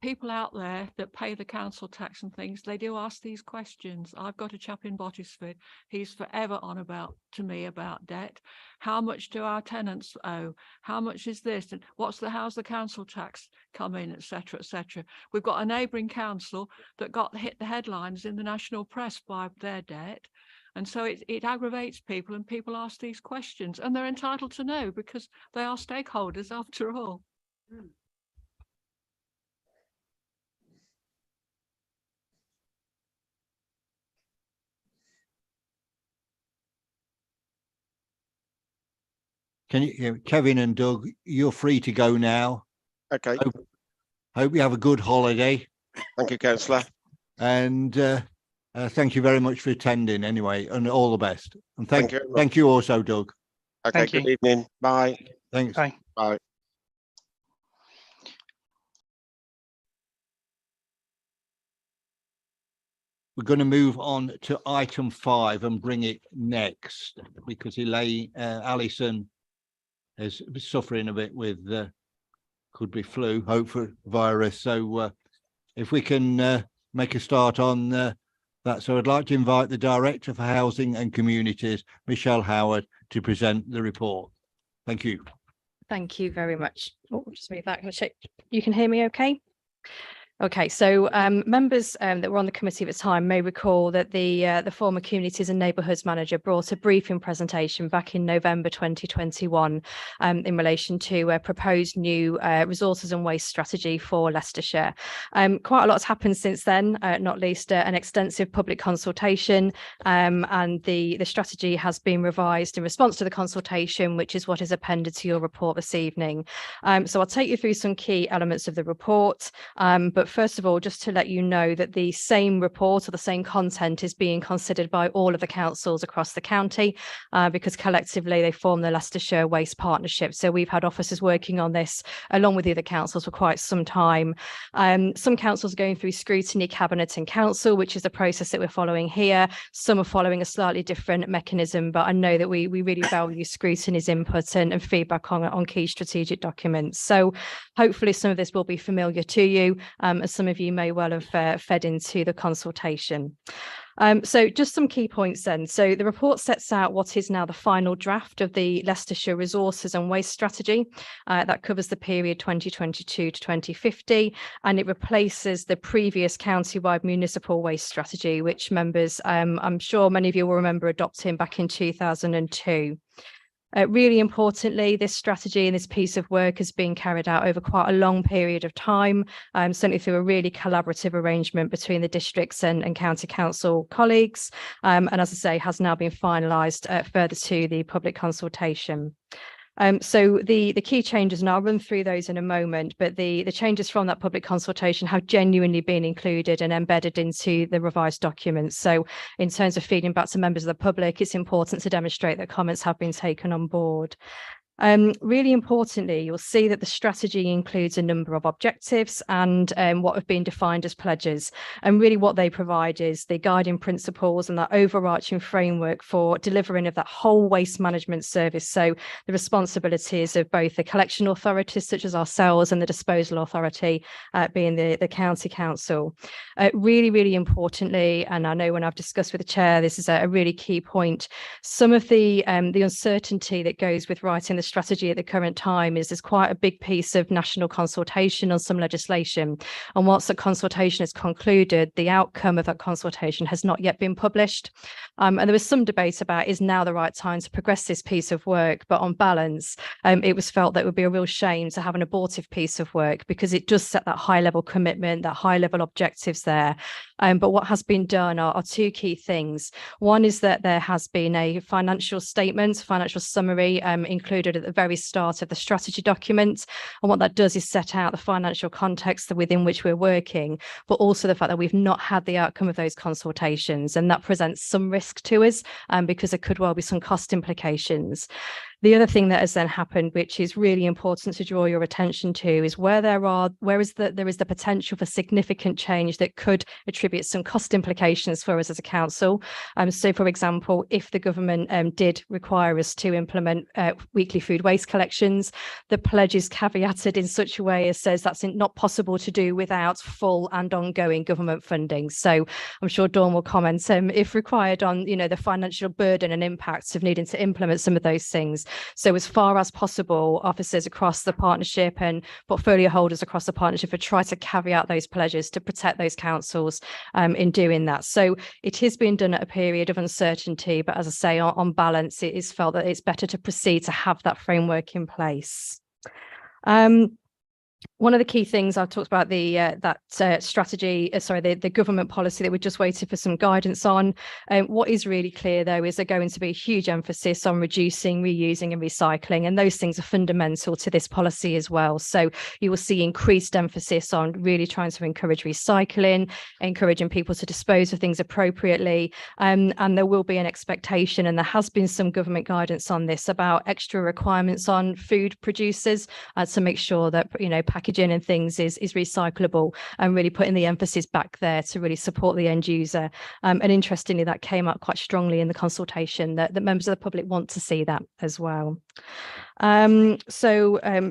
People out there that pay the council tax and things, they do ask these questions. I've got a chap in Bottisford. He's forever on to me about debt. How much do our tenants owe? How much is this? And how's the council tax come in, etc., etc. We've got a neighbouring council that hit the headlines in the national press by their debt. And so it aggravates people, and people ask these questions, and they're entitled to know because they are stakeholders after all. Kevin and Doug, you're free to go now. Okay. Hope you have a good holiday. Thank you, councillor. And thank you very much for attending anyway, and all the best. And thank you also, Doug. Okay, good evening. Bye. Thanks. Bye. Bye. We're going to move on to item 5 and bring it next because Alison is suffering a bit with could be flu, hopefully virus. So if we can make a start on that. So I'd like to invite the Director for Housing and Communities, Michelle Howard, to present the report. Thank you. Thank you very much. Oh, just move that. Check. You can hear me okay? Okay, so members that were on the committee at the time may recall that the former Communities and Neighbourhoods Manager brought a briefing presentation back in November 2021 in relation to a proposed new resources and waste strategy for Leicestershire. Quite a lot has happened since then, not least an extensive public consultation, and the strategy has been revised in response to the consultation, which is what is appended to your report this evening. So I'll take you through some key elements of the report, but first of all, just to let you know that the same report or the same content is being considered by all of the councils across the county, because collectively they form the Leicestershire Waste Partnership. So we've had officers working on this along with the other councils for quite some time. Some councils are going through scrutiny, cabinet and council, which is the process that we're following here. Some are following a slightly different mechanism, but I know that we really value scrutiny's input and feedback on key strategic documents. So hopefully some of this will be familiar to you, as some of you may well have fed into the consultation. So just some key points then. So the report sets out what is now the final draft of the Leicestershire Resources and Waste Strategy that covers the period 2022 to 2050, and it replaces the previous county-wide municipal waste strategy, which members, I'm sure many of you will remember adopting back in 2002. Really importantly, this strategy and this piece of work has been carried out over quite a long period of time, certainly through a really collaborative arrangement between the districts and county council colleagues, and as I say, has now been finalised further to the public consultation. So the key changes, and I'll run through those in a moment, but the changes from that public consultation have genuinely been included and embedded into the revised documents. So in terms of feeding back to members of the public, it's important to demonstrate that comments have been taken on board. Really importantly, you'll see that the strategy includes a number of objectives and what have been defined as pledges. And really what they provide is the guiding principles and that overarching framework for delivering of that whole waste management service. So the responsibilities of both the collection authorities, such as ourselves, and the disposal authority, being the county council. Really importantly, and I know when I've discussed with the chair, this is a really key point. Some of the uncertainty that goes with writing the strategy at the current time is there's quite a big piece of national consultation on some legislation, and once the consultation is concluded, the outcome of that consultation has not yet been published, and there was some debate about is now the right time to progress this piece of work, but on balance it was felt that it would be a real shame to have an abortive piece of work because it does set that high level commitment, that high level objectives there. But what has been done are two key things. One is that there has been a financial statement, financial summary included at the very start of the strategy document. And what that does is set out the financial context within which we're working, but also the fact that we've not had the outcome of those consultations. And that presents some risk to us because there could well be some cost implications. The other thing that has then happened, which is really important to draw your attention to, is where there is the potential for significant change that could attribute some cost implications for us as a council. So, for example, if the government did require us to implement weekly food waste collections, the pledge is caveated in such a way as says that's not possible to do without full and ongoing government funding. So, I'm sure Dawn will comment if required on the financial burden and impacts of needing to implement some of those things. So as far as possible, officers across the partnership and portfolio holders across the partnership have tried to caveat those pledges to protect those councils in doing that. So it is being done at a period of uncertainty, but as I say, on balance, it is felt that it's better to proceed to have that framework in place. One of the key things I've talked about the government policy that we're just waiting for some guidance on. What is really clear though is there's going to be a huge emphasis on reducing, reusing and recycling, and those things are fundamental to this policy as well. So you will see increased emphasis on really trying to encourage recycling, encouraging people to dispose of things appropriately, and there will be an expectation, and there has been some government guidance on this, about extra requirements on food producers to make sure that packaging and things is recyclable, and really putting the emphasis back there to really support the end user. And interestingly, that came up quite strongly in the consultation that members of the public want to see that as well.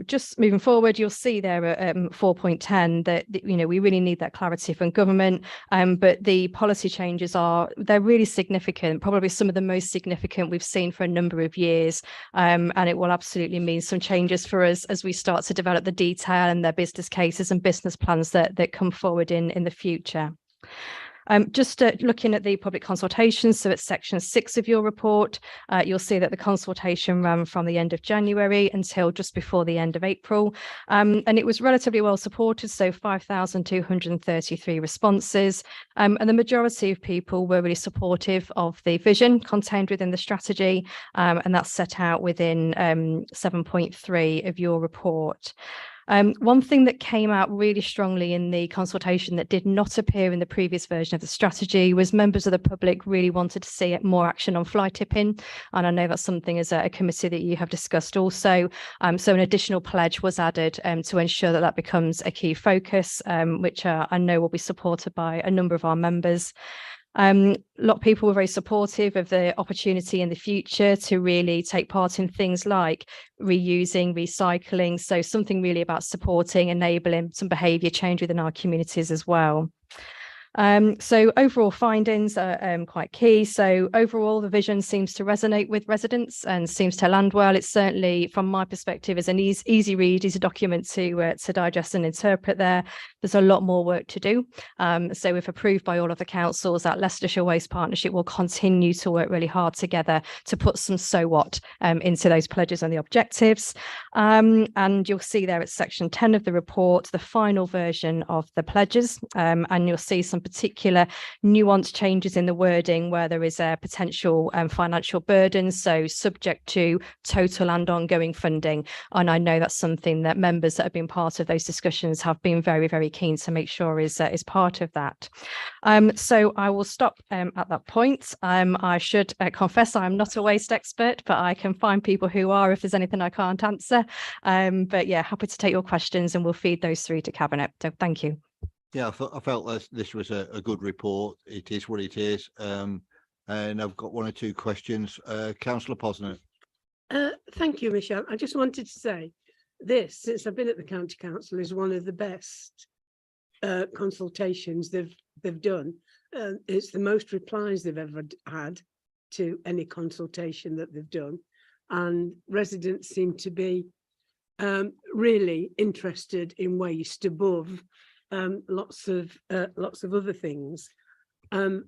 Just moving forward, you'll see there at 4.10 that we really need that clarity from government, but the policy changes they're really significant, probably some of the most significant we've seen for a number of years, and it will absolutely mean some changes for us as we start to develop the detail and their business cases and business plans that come forward in the future. Just looking at the public consultations, so it's section 6 of your report, you'll see that the consultation ran from the end of January until just before the end of April, and it was relatively well supported, so 5,233 responses, and the majority of people were really supportive of the vision contained within the strategy, and that's set out within 7.3 of your report. One thing that came out really strongly in the consultation that did not appear in the previous version of the strategy was members of the public really wanted to see more action on fly tipping. And I know that's something as a committee that you have discussed also. So an additional pledge was added to ensure that becomes a key focus, which I know will be supported by a number of our members. A lot of people were very supportive of the opportunity in the future to really take part in things like reusing, recycling. So something really about supporting, enabling some behaviour change within our communities as well. So overall findings are quite key. So overall, the vision seems to resonate with residents and seems to land well. It's certainly, from my perspective, is an easy read, easy document to digest and interpret there. There's a lot more work to do. So if approved by all of the councils, that Leicestershire Waste Partnership will continue to work really hard together to put some so what into those pledges and the objectives. And you'll see there at section 10 of the report, the final version of the pledges, and you'll see some particular nuanced changes in the wording where there is a potential financial burden, so subject to total and ongoing funding. And I know that's something that members that have been part of those discussions have been very, very keen to make sure is part of that. So I will stop at that point. I should confess I'm not a waste expert, but I can find people who are if there's anything I can't answer. But yeah, happy to take your questions and we'll feed those through to Cabinet. So thank you. Yeah, I felt that this was a good report. It is what it is. And I've got one or two questions. Councillor Posner. Thank you, Michelle. I just wanted to say this, since I've been at the County Council, is one of the best consultations they've done. It's the most replies they've ever had to any consultation that they've done. And residents seem to be really interested in waste above lots of other things, and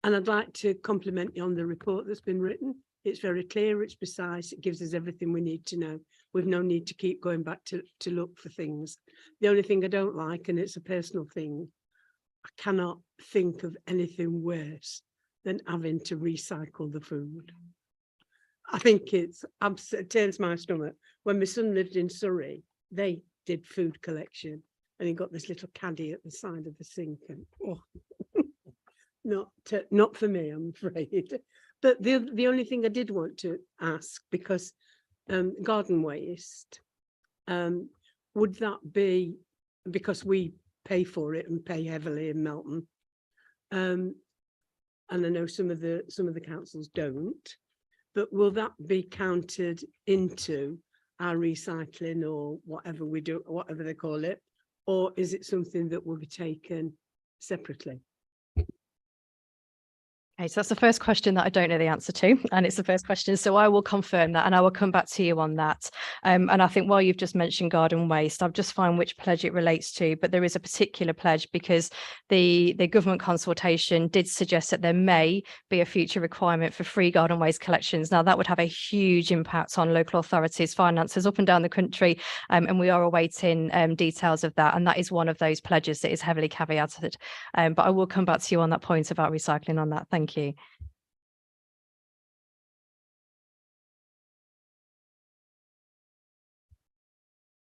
I'd like to compliment you on the report that's been written. It's very clear, it's precise, it gives us everything we need to know. We've no need to keep going back to look for things. The only thing I don't like, and it's a personal thing, I cannot think of anything worse than having to recycle the food. I think it turns my stomach. When my son lived in Surrey, they did food collection. And he got this little caddy at the side of the sink, and oh, not for me, I'm afraid. But the only thing I did want to ask, because garden waste, would that be because we pay for it and pay heavily in Melton, and I know some of the councils don't, but will that be counted into our recycling or whatever we do, whatever they call it? Or is it something that will be taken separately? Okay, so that's the first question that I don't know the answer to, and it's the first question, so I will confirm that and I will come back to you on that. And I think while you've just mentioned garden waste, I've just found which pledge it relates to, but there is a particular pledge because the government consultation did suggest that there may be a future requirement for free garden waste collections. Now that would have a huge impact on local authorities' finances up and down the country, and we are awaiting details of that, and that is one of those pledges that is heavily caveated. But I will come back to you on that point about recycling on that. Thank you.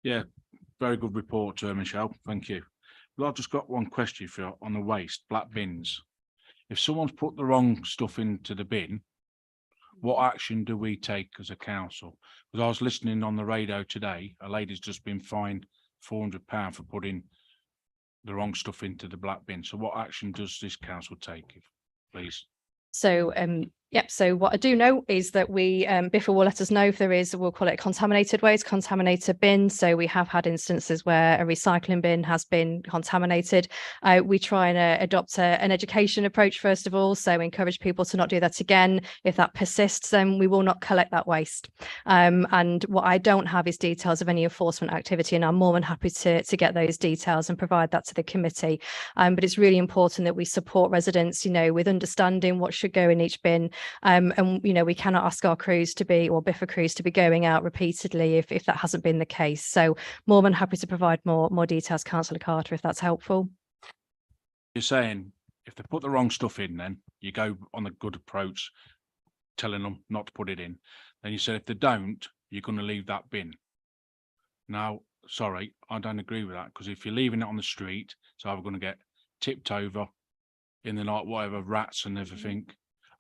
Yeah, very good report, Michelle. Thank you. Well, I've just got one question for you on the waste, black bins. If someone's put the wrong stuff into the bin, what action do we take as a council? Because I was listening on the radio today, a lady's just been fined £400 for putting the wrong stuff into the black bin. So what action does this council take, please? So Yep. So what I do know is that we, BIFA will let us know if there is, we'll call it contaminated waste, contaminated bin. So we have had instances where a recycling bin has been contaminated. We try and adopt an education approach, first of all. So encourage people to not do that again. If that persists, then we will not collect that waste. And what I don't have is details of any enforcement activity, and I'm more than happy to get those details and provide that to the committee. But it's really important that we support residents, with understanding what should go in each bin. And we cannot ask our crews to be, or BIFA crews to be going out repeatedly if that hasn't been the case. So more than happy to provide more details, Councillor Carter, if that's helpful. You're saying if they put the wrong stuff in, then you go on the good approach, telling them not to put it in. Then you said if they don't, you're going to leave that bin. Now, sorry, I don't agree with that, because if you're leaving it on the street, it's either going to get tipped over in the night, whatever, rats and everything.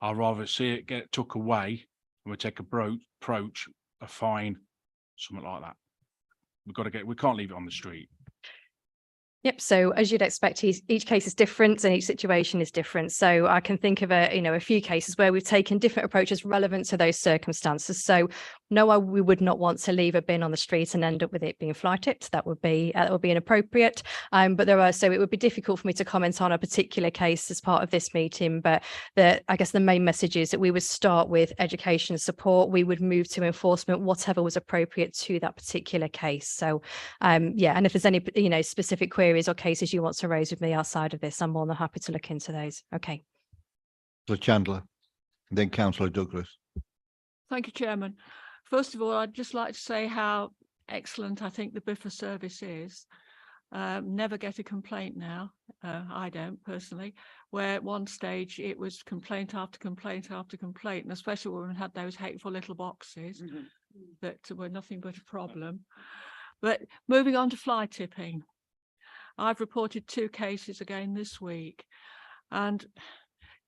I'd rather see it get took away and we take approach, a fine, something like that. We can't leave it on the street. Yep. So as you'd expect, each case is different and each situation is different. So I can think of a few cases where we've taken different approaches relevant to those circumstances. So no, we would not want to leave a bin on the street and end up with it being fly tipped. That would be inappropriate. But it would be difficult for me to comment on a particular case as part of this meeting. But I guess the main message is that we would start with education support. We would move to enforcement, whatever was appropriate to that particular case. So and if there's any specific queries or cases you want to raise with me outside of this, I'm more than happy to look into those. Okay. So Chandler, then Councillor Douglas. Thank you, Chairman. First of all, I'd just like to say how excellent I think the BIFA service is. Never get a complaint now. I don't personally, where at one stage it was complaint after complaint after complaint, and especially when we had those hateful little boxes that were nothing but a problem. But moving on to fly tipping. I've reported 2 cases again this week. And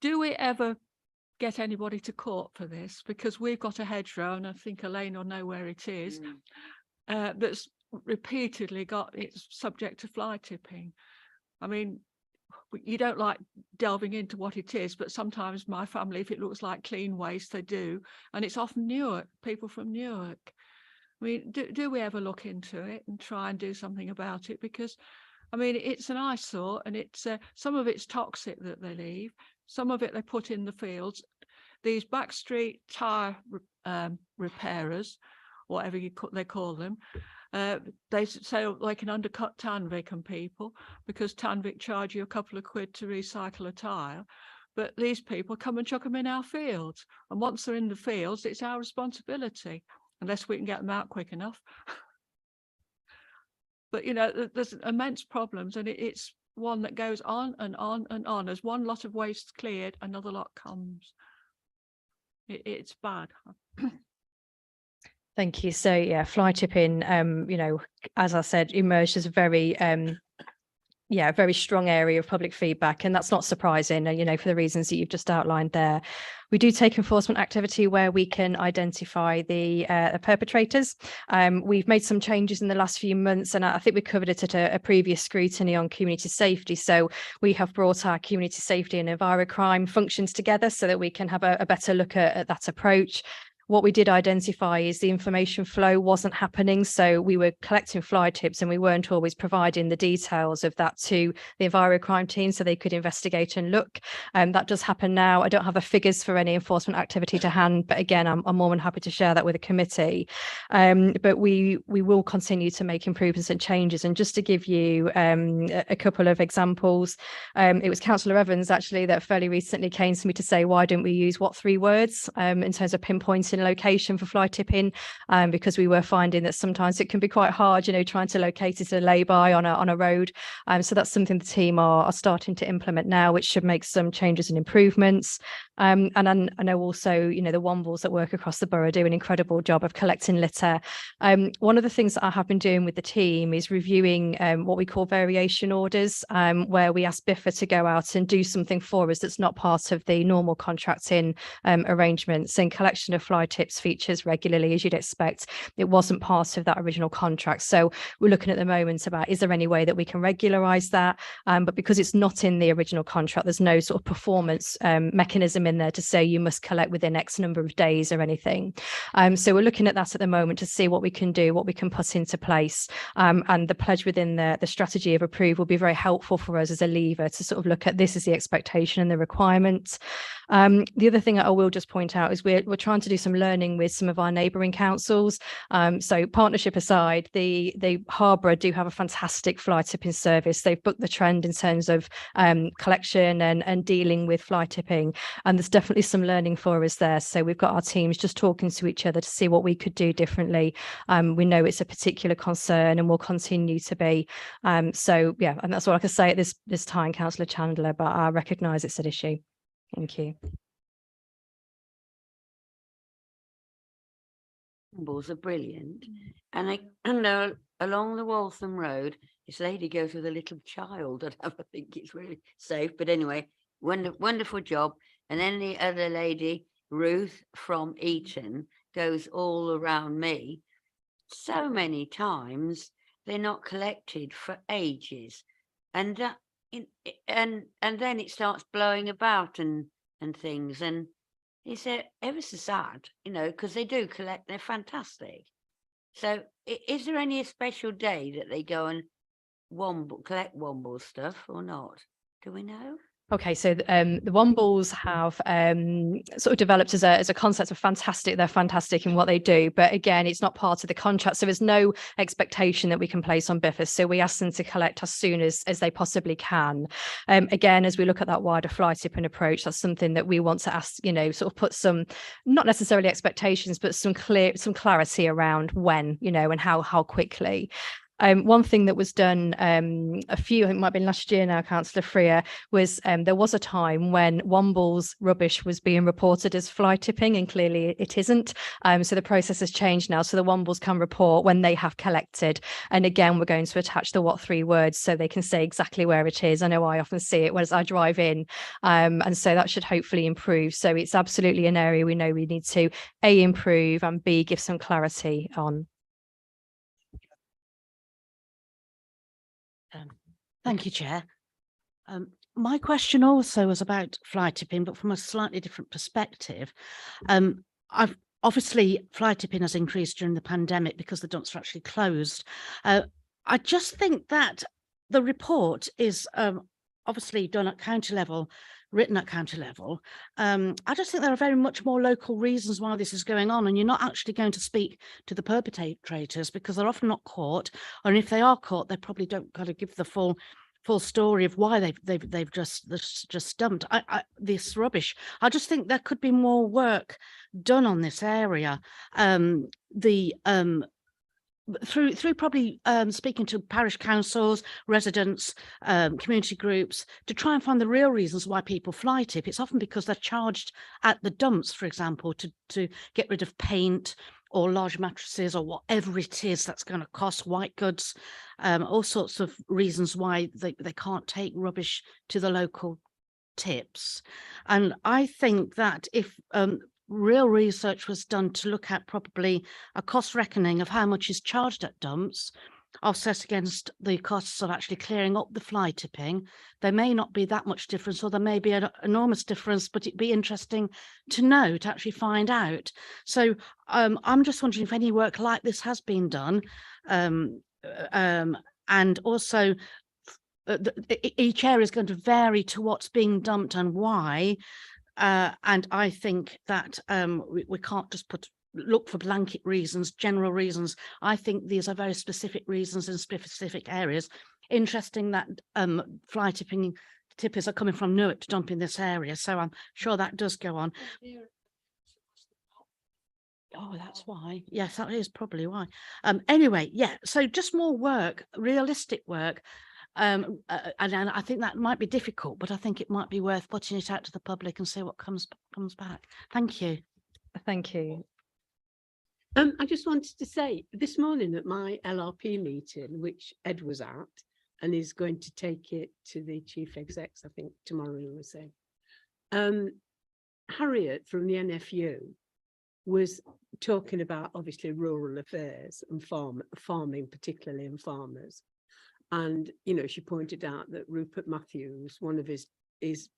do we ever get anybody to court for this? Because we've got a hedgerow, and I think Elaine will know where it is, that's repeatedly got it's subject to fly tipping. I mean, you don't like delving into what it is, but sometimes my family, if it looks like clean waste, they do. And it's often Newark, people from Newark. I mean, do we ever look into it and try and do something about it? Because I mean, it's an eyesore, and it's some of it's toxic that they leave. Some of it they put in the fields. These backstreet tyre repairers, whatever they call them, they say they can undercut Tanvic and people because Tanvic charge you a couple of quid to recycle a tyre. But these people come and chuck them in our fields. And once they're in the fields, it's our responsibility, unless we can get them out quick enough. But, there's immense problems, and it's one that goes on and on and on. As one lot of waste cleared, another lot comes. It's bad. Thank you. So, yeah, fly tipping, as I said, emerged as a very very strong area of public feedback, and that's not surprising, for the reasons that you've just outlined there. We do take enforcement activity where we can identify the perpetrators. We've made some changes in the last few months, and I think we covered it at a previous scrutiny on community safety. So we have brought our community safety and envirocrime functions together so that we can have a better look at that approach. What we did identify is the information flow wasn't happening. So we were collecting fly tips and we weren't always providing the details of that to the envirocrime team so they could investigate and look. That does happen now. I don't have the figures for any enforcement activity to hand, but again, I'm more than happy to share that with the committee. But we will continue to make improvements and changes. And just to give you a couple of examples, it was Councillor Evans actually that fairly recently came to me to say, why don't we use 3 words in terms of pinpointing location for fly tipping, because we were finding that sometimes it can be quite hard, trying to locate it at a lay-by on a road. So that's something the team are starting to implement now, which should make some changes and improvements. And I know also, the Wombles that work across the borough do an incredible job of collecting litter. One of the things that I have been doing with the team is reviewing what we call variation orders, where we ask BIFA to go out and do something for us that's not part of the normal contracting arrangements. And collection of fly tips features regularly, as you'd expect. It wasn't part of that original contract. So we're looking at the moment about, is there any way that we can regularise that? But because it's not in the original contract, there's no sort of performance mechanism in there to say you must collect within X number of days or anything. So we're looking at that at the moment to see what we can do, what we can put into place. And the pledge within the strategy of approve will be very helpful for us as a lever to sort of look at this as the expectation and the requirements. The other thing I will just point out is we're trying to do some learning with some of our neighbouring councils. So partnership aside, the Harborough do have a fantastic fly tipping service. They've booked the trend in terms of collection and dealing with fly tipping, and there's definitely some learning for us there. So we've got our teams just talking to each other to see what we could do differently. We know it's a particular concern and will continue to be. So yeah, and that's all I can say at this time, Councillor Chandler, but I recognise it's an issue. Thank you. Balls are brilliant, and along the Waltham Road, this lady goes with a little child. I don't think it's really safe, but anyway, wonderful job. And then the other lady, Ruth from Eton, goes all around me. So many times they're not collected for ages, and that and then it starts blowing about and things, and it's ever so sad, because they do collect. They're fantastic. So is there any special day that they go and collect Womble stuff or not? Do we know? Okay, so the Wombles have sort of developed as a concept of fantastic. They're fantastic in what they do, but again, it's not part of the contract, so there's no expectation that we can place on Biffers. So we ask them to collect as soon as they possibly can. Again, as we look at that wider fly tipping approach, that's something that we want to ask, sort of put some, not necessarily expectations, but some clarity around when, and how quickly. One thing that was done I think it might have been last year now, Councillor Freer, was there was a time when Womble's rubbish was being reported as fly tipping, and clearly it isn't. So the process has changed now. So the Wombles can report when they have collected. And again, we're going to attach the what 3 words so they can say exactly where it is. I know I often see it as I drive in. And so that should hopefully improve. So it's absolutely an area we know we need to A, improve, and B, give some clarity on. Thank you, Chair. My question also was about fly tipping, but from a slightly different perspective. Obviously, fly tipping has increased during the pandemic because the dumps are actually closed. I just think that the report is obviously done at county level, written at county level. I just think there are very much more local reasons why this is going on, and you're not actually going to speak to the perpetrators because they're often not caught, and if they are caught, they probably don't kind of give the full story of why they've just dumped this rubbish. I just think there could be more work done on this area. Through probably speaking to parish councils, residents, community groups, to try and find the real reasons why people fly tip. It's often because they're charged at the dumps, for example, to get rid of paint or large mattresses or whatever it is that's going to cost, white goods, all sorts of reasons why they can't take rubbish to the local tips. And I think that if real research was done to look at probably a cost reckoning of how much is charged at dumps, offset against the costs of actually clearing up the fly tipping, there may not be that much difference, or there may be an enormous difference, but it'd be interesting to know, to actually find out. So I'm just wondering if any work like this has been done, and also each area is going to vary to what's being dumped and why. And I think that we can't just look for blanket reasons, general reasons. I think these are very specific reasons in specific areas. Interesting that fly tippers are coming from Newark to dump in this area, so I'm sure that does go on. Oh, that's why. Yes, that is probably why. Anyway, yeah, so just more work, realistic work. And I think that might be difficult, but I think it might be worth putting it out to the public and see what comes back. Thank you. Thank you. I just wanted to say, this morning at my LRP meeting, which Ed was at, and is going to take it to the chief execs, I think tomorrow, we were saying, Harriet from the NFU was talking about obviously rural affairs and farming, particularly, and farmers. And, you know, she pointed out that Rupert Matthews, one of his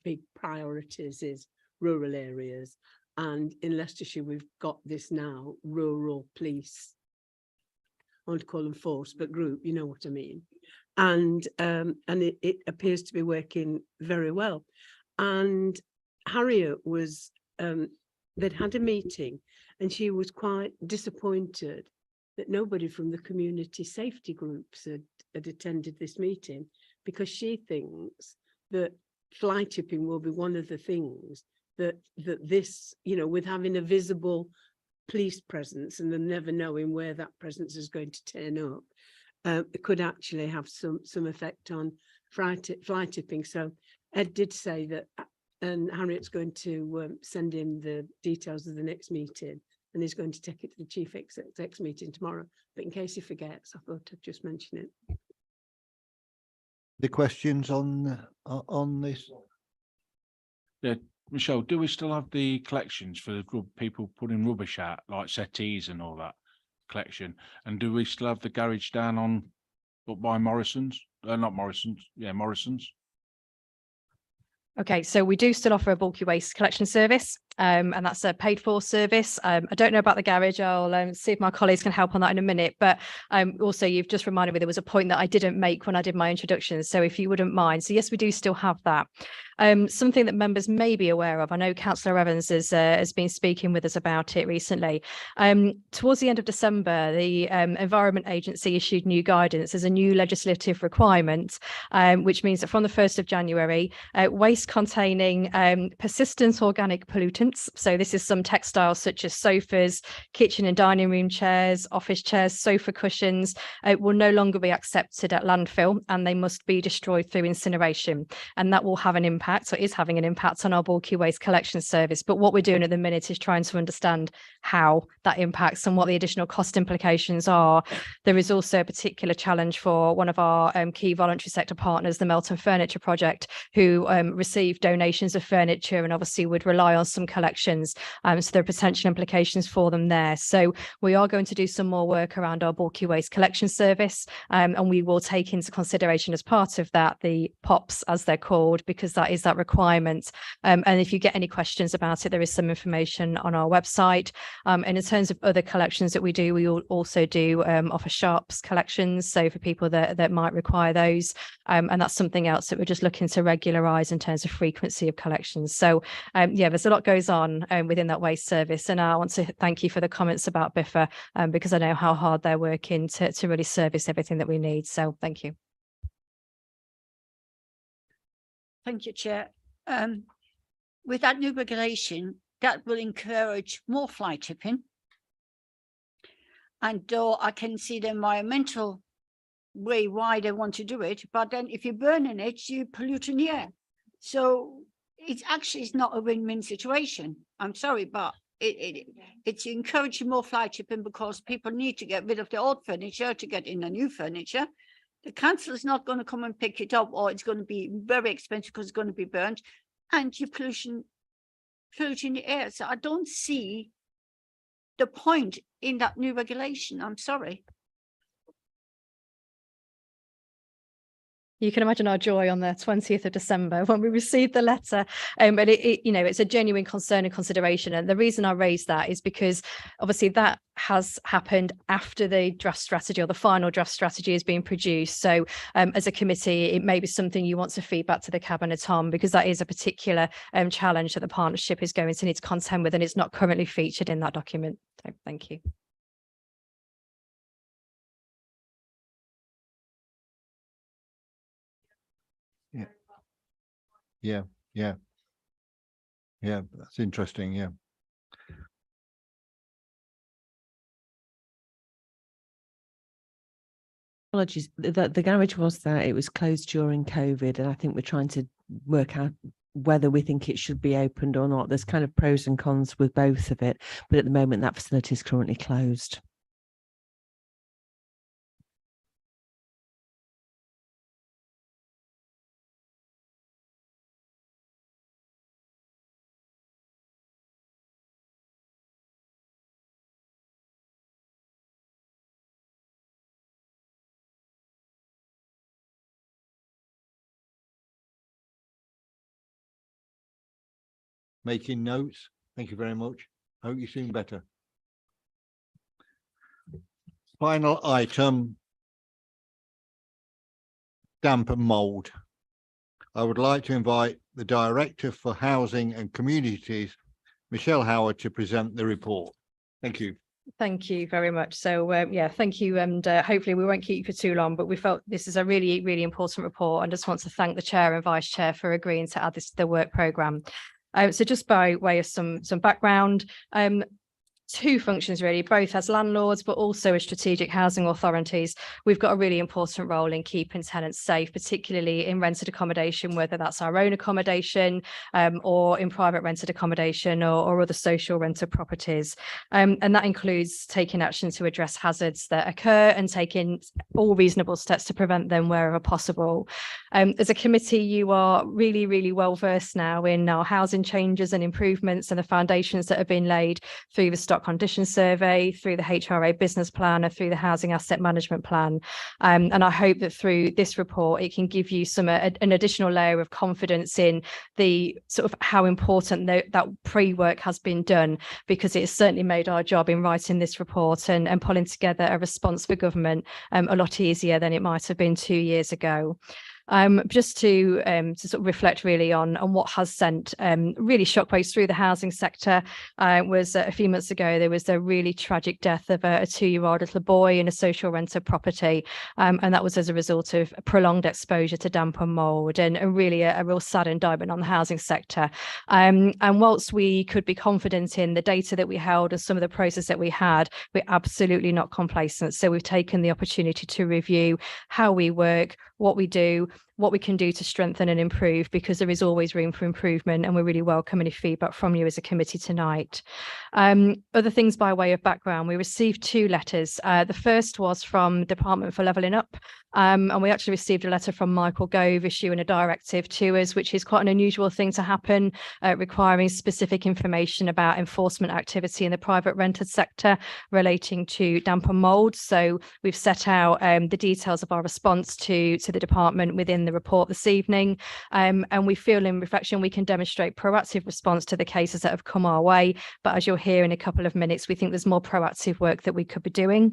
big priorities is rural areas. And in Leicestershire, we've got this now, rural police, I want to call them force, but group, you know what I mean. And it appears to be working very well. And Harriet was, they'd had a meeting and she was quite disappointed that nobody from the community safety groups had attended this meeting, because she thinks that fly tipping will be one of the things that this, you know, with having a visible police presence and them never knowing where that presence is going to turn up, it could actually have some effect on fly tipping. So Ed did say that, and Harriet's going to send him the details of the next meeting, and he's going to take it to the chief exec's meeting tomorrow. But in case he forgets, I thought I'd just mention it. The questions on this? Yeah, Michelle, do we still have the collections for the people putting rubbish out, like settees and all that collection? And do we still have the garage down on up by Morrison's? Not Morrison's, yeah, Morrison's. Okay, so we do still offer a bulky waste collection service, and that's a paid for service. I don't know about the garage. I'll see if my colleagues can help on that in a minute. But also, you've just reminded me there was a point that I didn't make when I did my introduction. So if you wouldn't mind. So yes, we do still have that. Something that members may be aware of, I know Councillor Evans has been speaking with us about it recently. Towards the end of December, the Environment Agency issued new guidance as a new legislative requirement, which means that from the 1st of January, waste containing persistent organic pollutants, so this is some textiles such as sofas, kitchen and dining room chairs, office chairs, sofa cushions, will no longer be accepted at landfill, and they must be destroyed through incineration. And that will have an impact, or is having an impact, on our bulky waste collection service. But what we're doing at the minute is trying to understand how that impacts and what the additional cost implications are. There is also a particular challenge for one of our key voluntary sector partners, the Melton Furniture Project, who receive donations of furniture and obviously would rely on some collections. So there are potential implications for them there. So we are going to do some more work around our bulky waste collection service, and we will take into consideration as part of that the POPs, as they're called, because that is that requirement. And if you get any questions about it, there is some information on our website. And in terms of other collections that we do, we also do offer sharps collections, so for people that might require those. And that's something else that we're just looking to regularise in terms of frequency of collections. So yeah, there's a lot goes on within that waste service. And I want to thank you for the comments about BIFA, because I know how hard they're working to really service everything that we need. So thank you. Thank you, Chair. With that new regulation, that will encourage more fly tipping. And though I can see the environmental way why they want to do it, but then if you're burning it, you pollute in the air. So it's actually not a win-win situation. I'm sorry, but it's encouraging more fly tipping because people need to get rid of the old furniture to get in the new furniture. The council is not going to come and pick it up, or it's going to be very expensive because it's going to be burnt, and you're polluting the air. So I don't see the point in that new regulation. I'm sorry. You can imagine our joy on the 20th of December when we received the letter. But you know, it's a genuine concern and consideration. And the reason I raised that is because obviously that has happened after the draft strategy, or the final draft strategy, has been produced. So as a committee, it may be something you want to feed back to the Cabinet on, because that is a particular challenge that the partnership is going to need to contend with, and it's not currently featured in that document. So thank you. Yeah, that's interesting. Yeah. Apologies, the garage was there, it was closed during COVID, and I think we're trying to work out whether we think it should be opened or not. There's kind of pros and cons with both of it, but at the moment that facility is currently closed. making notes. Thank you very much. Hope you're soon better. Final item, damp and mould. I would like to invite the Director for Housing and Communities, Michelle Howard, to present the report. Thank you. Thank you very much. So yeah, thank you. And hopefully we won't keep you for too long, but we felt this is a really, really important report, and just want to thank the Chair and Vice Chair for agreeing to add this to the work programme. So just by way of some background, two functions really, both as landlords but also as strategic housing authorities. We've got a really important role in keeping tenants safe, particularly in rented accommodation, whether that's our own accommodation or in private rented accommodation or other social rented properties. And that includes taking action to address hazards that occur and taking all reasonable steps to prevent them wherever possible. As a committee, you are really, really well versed now in our housing changes and improvements and the foundations that have been laid through the stock condition survey, through the HRA business plan, and through the housing asset management plan. And I hope that through this report, it can give you an additional layer of confidence in the sort of how important that pre-work has been done, because it has certainly made our job in writing this report and pulling together a response for government a lot easier than it might have been 2 years ago. Just to sort of reflect really on what has sent really shockwaves through the housing sector was a few months ago, there was a really tragic death of a 2-year-old little boy in a social rented property, and that was as a result of prolonged exposure to damp and mould, and really a real sad indictment on the housing sector. And whilst we could be confident in the data that we held and some of the process that we had, we're absolutely not complacent. So we've taken the opportunity to review how we work, what we do, what we can do to strengthen and improve, because there is always room for improvement, and we really welcome any feedback from you as a committee tonight. Other things by way of background, we received 2 letters. The first was from Department for Levelling Up, and we actually received a letter from Michael Gove issuing a directive to us, which is quite an unusual thing to happen, requiring specific information about enforcement activity in the private rented sector relating to damp and mould. So we've set out the details of our response to the department within the report this evening, and we feel in reflection we can demonstrate proactive response to the cases that have come our way, but as you'll hear in a couple of minutes, we think there's more proactive work that we could be doing.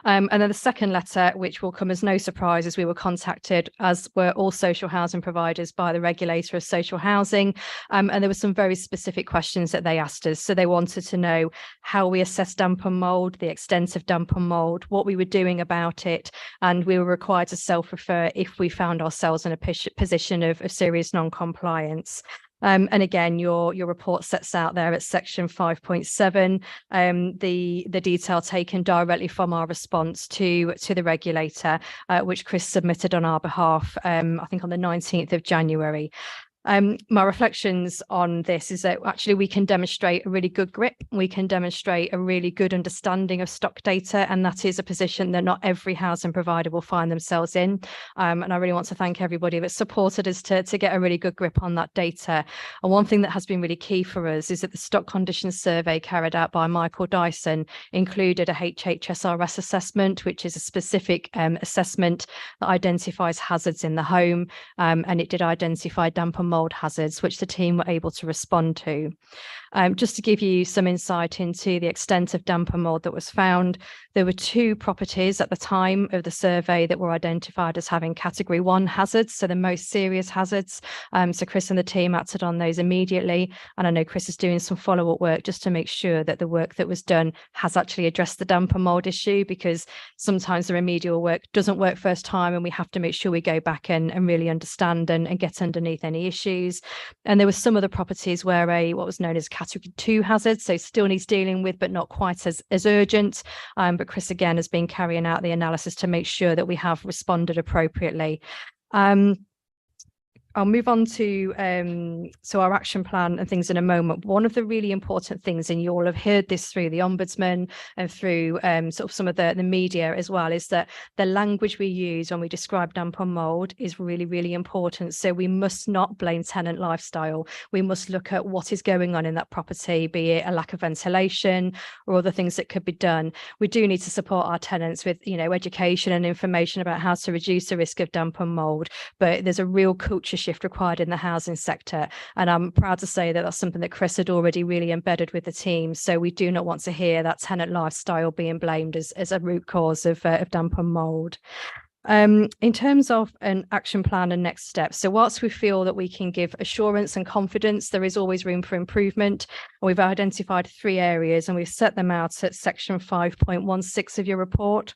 And then the second letter, which will come as no surprise, as we were contacted, as were all social housing providers, by the regulator of social housing, and there were some very specific questions that they asked us. So they wanted to know how we assess damp and mould, the extent of damp and mould, what we were doing about it, and we were required to self-refer if we found ourselves in a position of serious non-compliance. And again, your report sets out there at section 5.7 the detail taken directly from our response to the regulator, which Chris submitted on our behalf, I think on the 19th of January. My reflections on this is that actually we can demonstrate a really good grip, we can demonstrate a really good understanding of stock data, and that is a position that not every housing provider will find themselves in. And I really want to thank everybody that supported us to get a really good grip on that data. And one thing that has been really key for us is that the stock conditions survey carried out by Michael Dyson included a HHSRS assessment, which is a specific assessment that identifies hazards in the home, and it did identify damp and mould hazards, which the team were able to respond to. Just to give you some insight into the extent of damp and mould that was found, there were 2 properties at the time of the survey that were identified as having category 1 hazards, so the most serious hazards. So Chris and the team acted on those immediately, and I know Chris is doing some follow-up work just to make sure that the work that was done has actually addressed the damp and mould issue, because sometimes the remedial work doesn't work first time, and we have to make sure we go back and really understand and get underneath any issues. And there were some of the properties where what was known as category 2 hazards, so still needs dealing with, but not quite as urgent. But Chris again has been carrying out the analysis to make sure that we have responded appropriately. I'll move on to our action plan and things in a moment. One of the really important things, and you all have heard this through the Ombudsman and through sort of some of the media as well, is that the language we use when we describe damp and mould is really, really important. So we must not blame tenant lifestyle. We must look at what is going on in that property, be it a lack of ventilation or other things that could be done. We do need to support our tenants with, education and information about how to reduce the risk of damp and mould, but there's a real culture shift required in the housing sector. And I'm proud to say that that's something that Chris had already really embedded with the team. So we do not want to hear that tenant lifestyle being blamed as a root cause of damp and mould. In terms of an action plan and next steps, so whilst we feel that we can give assurance and confidence, there is always room for improvement. We've identified 3 areas and we've set them out at section 5.16 of your report.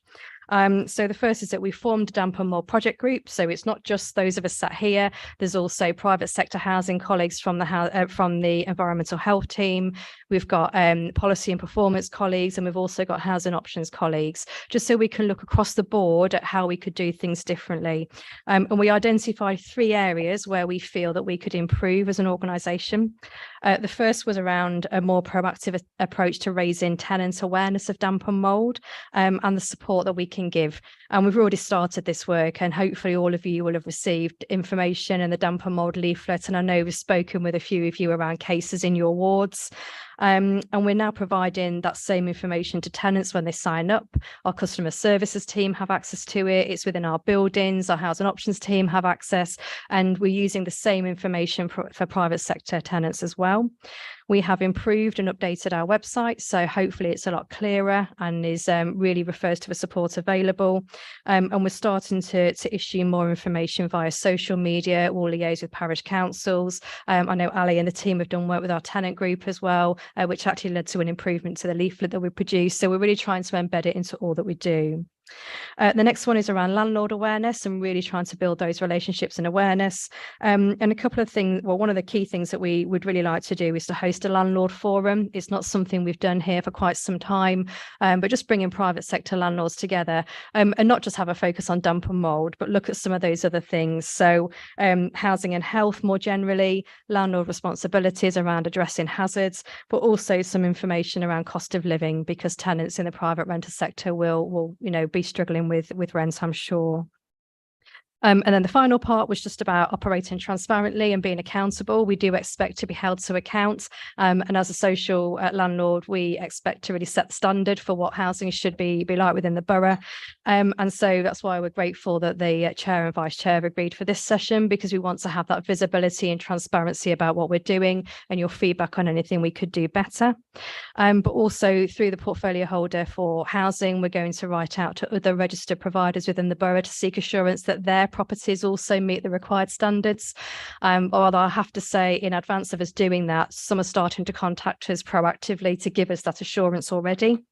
So the first is that we formed a damp and mould project group. So it's not just those of us sat here. There's also private sector housing colleagues from the environmental health team. We've got policy and performance colleagues, and we've also got housing options colleagues, just so we can look across the board at how we could do things differently. And we identified 3 areas where we feel that we could improve as an organisation. The first was around a more proactive approach to raising tenant awareness of damp and mould, and the support that we can give. And we've already started this work, and hopefully all of you will have received information in the damp and mould leaflet. And I know we've spoken with a few of you around cases in your wards. And we're now providing that same information to tenants when they sign up. Our customer services team have access to it. It's within our buildings. Our housing options team have access, and we're using the same information for private sector tenants as well. We have improved and updated our website, so hopefully it's a lot clearer and is really refers to the support available. And we're starting to issue more information via social media. We'll liaise with parish councils. I know Ali and the team have done work with our tenant group as well, which actually led to an improvement to the leaflet that we produced. So we're really trying to embed it into all that we do. The next one is around landlord awareness and really trying to build those relationships and awareness. And a couple of things, well, one of the key things that we would really like to do is to host a landlord forum. It's not something we've done here for quite some time, but just bringing private sector landlords together, and not just have a focus on damp and mould, but look at some of those other things. So housing and health more generally, landlord responsibilities around addressing hazards, but also some information around cost of living, because tenants in the private renter sector will be struggling with rent, I'm sure. And then the final part was just about operating transparently and being accountable. We do expect to be held to account. And as a social landlord, we expect to really set the standard for what housing should be like within the borough. And so that's why we're grateful that the chair and vice chair have agreed for this session, because we want to have that visibility and transparency about what we're doing and your feedback on anything we could do better. But also through the portfolio holder for housing, we're going to write out to other registered providers within the borough to seek assurance that their properties also meet the required standards. Although I have to say, in advance of us doing that, some are starting to contact us proactively to give us that assurance already.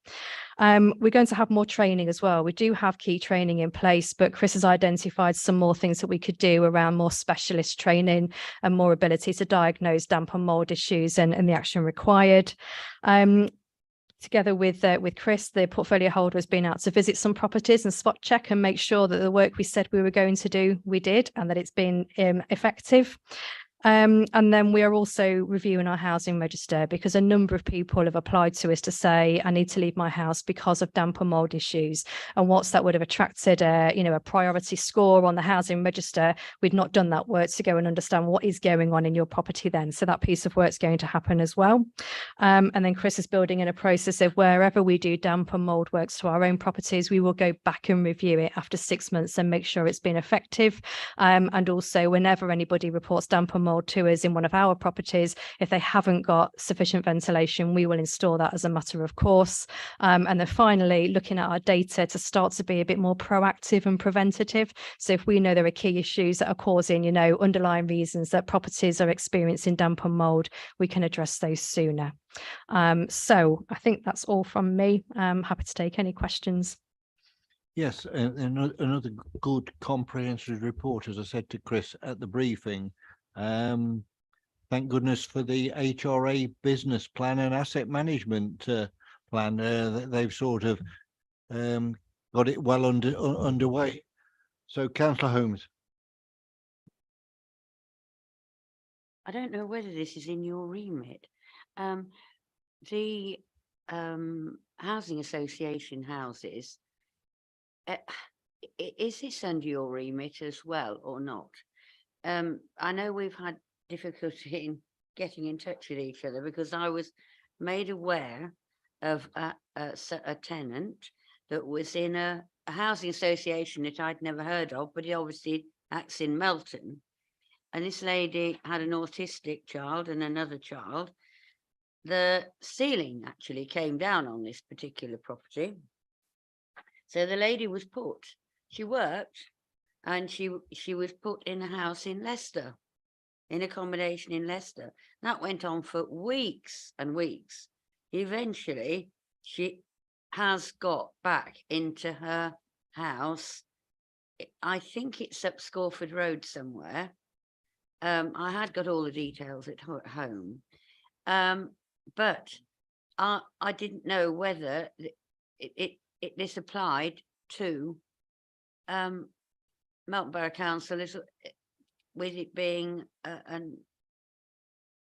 We're going to have more training as well. We do have key training in place, but Chris has identified some more things that we could do around more specialist training and more ability to diagnose damp and mould issues and the action required. Together with Chris, the portfolio holder has been out to visit some properties and spot check and make sure that the work we said we were going to do, we did, and that it's been effective. And then we are also reviewing our housing register, because a number of people have applied to us to say, I need to leave my house because of damp and mould issues. And whilst that would have attracted a priority score on the housing register, we'd not done that work to go and understand what is going on in your property then. So that piece of work is going to happen as well. And then Chris is building in a process of wherever we do damp and mould works to our own properties, we will go back and review it after 6 months and make sure it's been effective. And also whenever anybody reports damp and mould to us in one of our properties, if they haven't got sufficient ventilation, we will install that as a matter of course. And then finally, looking at our data to start to be a bit more proactive and preventative. So if we know there are key issues that are causing, underlying reasons that properties are experiencing damp and mould, we can address those sooner. So I think that's all from me. I'm happy to take any questions. Yes, another good comprehensive report, as I said to Chris at the briefing. Thank goodness for the HRA business plan and asset management plan. They've sort of got it well underway. So, Councillor Holmes. I don't know whether this is in your remit. The housing association houses, is this under your remit as well or not? I know we've had difficulty in getting in touch with each other, because I was made aware of a tenant that was in a housing association that I'd never heard of, but he obviously acts in Melton. and this lady had an autistic child and another child. The ceiling actually came down on this particular property. So the lady was put, she worked, and she was put in a house in Leicester, in accommodation in Leicester. That went on for weeks and weeks. Eventually, she has got back into her house. I think it's up Scorford Road somewhere. I had got all the details at home, but I didn't know whether this applied to Melton Borough Council, with it being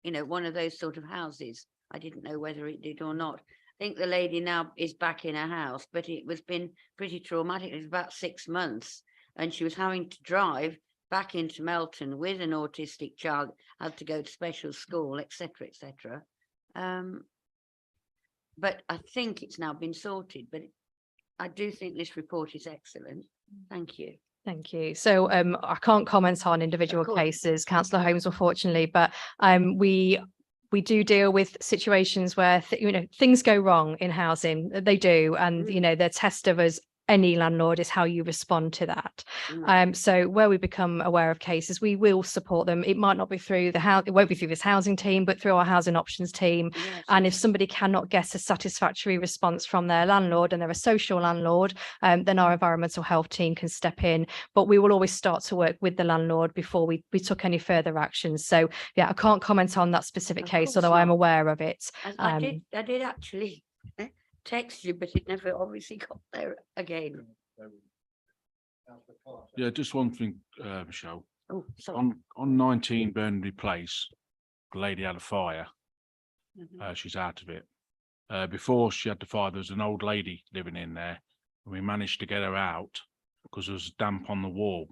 one of those sort of houses. I didn't know whether it did or not. I think the lady now is back in her house, but it was been pretty traumatic. It was about 6 months, and she was having to drive back into Melton with an autistic child, had to go to special school, etc., etc. But I think it's now been sorted. But I do think this report is excellent. Thank you. Thank you. So I can't comment on individual cases, Councillor Holmes, unfortunately, but we do deal with situations where things go wrong in housing. They do, and the test of us, any landlord, is how you respond to that. So where we become aware of cases, we will support them. It might not be through it won't be through this housing team, but through our housing options team. Yes, and if somebody cannot get a satisfactory response from their landlord, and they're a social landlord, then our environmental health team can step in. But we will always start to work with the landlord before we took any further actions. So yeah, I can't comment on that specific case, although I'm aware of it. I did actually text you, but it never obviously got there again. Yeah, just one thing, Michelle. Oh, sorry. On 19 Burnley Place, the lady had a fire. Mhm. She's out of it. Before she had the fire, there was an old lady living in there, and we managed to get her out because there was damp on the wall.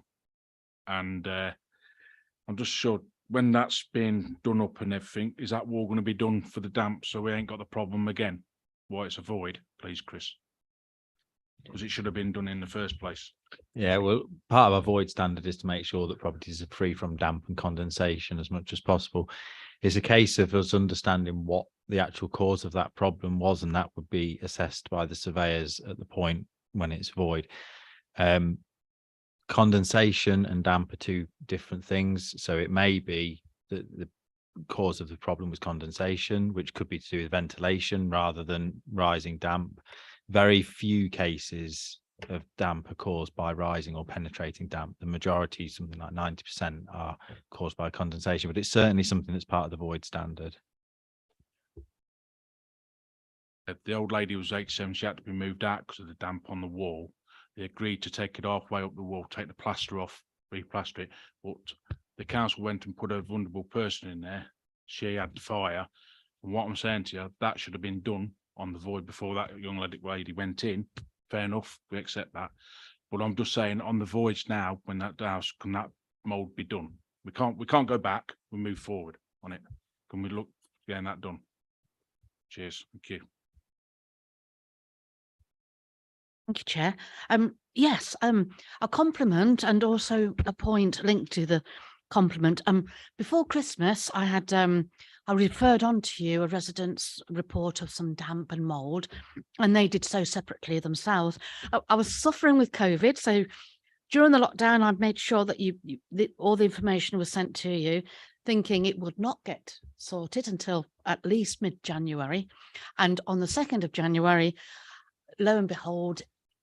And I'm just sure when that's been done up and everything, is that wall going to be done for the damp so we ain't got the problem again? Why it's a void, please, Chris? Because it should have been done in the first place. Yeah, well, part of our void standard is to make sure that properties are free from damp and condensation as much as possible. It's a case of us understanding what the actual cause of that problem was, and that would be assessed by the surveyors at the point when it's void. Condensation and damp are two different things. So it may be that the cause of the problem was condensation, which could be to do with ventilation rather than rising damp. Very few cases of damp are caused by rising or penetrating damp. The majority, something like 90%, are caused by condensation, but it's certainly something that's part of the void standard. The old lady was 87, she had to be moved out because of the damp on the wall. They agreed to take it halfway up the wall, take the plaster off, replaster it, but the council went and put a vulnerable person in there. She had the fire. And what I'm saying to you, that should have been done on the void before that young lady went in. Fair enough, we accept that. But I'm just saying on the voids now, when that house, can that mould be done? We can't go back, we move forward on it. Can we look getting that done? Cheers, thank you. Thank you, Chair. Yes, a compliment and also a point linked to the compliment. Before Christmas, I had I referred on to you a resident's report of some damp and mould, and they did so separately themselves. I was suffering with COVID, so during the lockdown, I've made sure that all the information was sent to you, thinking it would not get sorted until at least mid-January. And on the 2nd of January, lo and behold,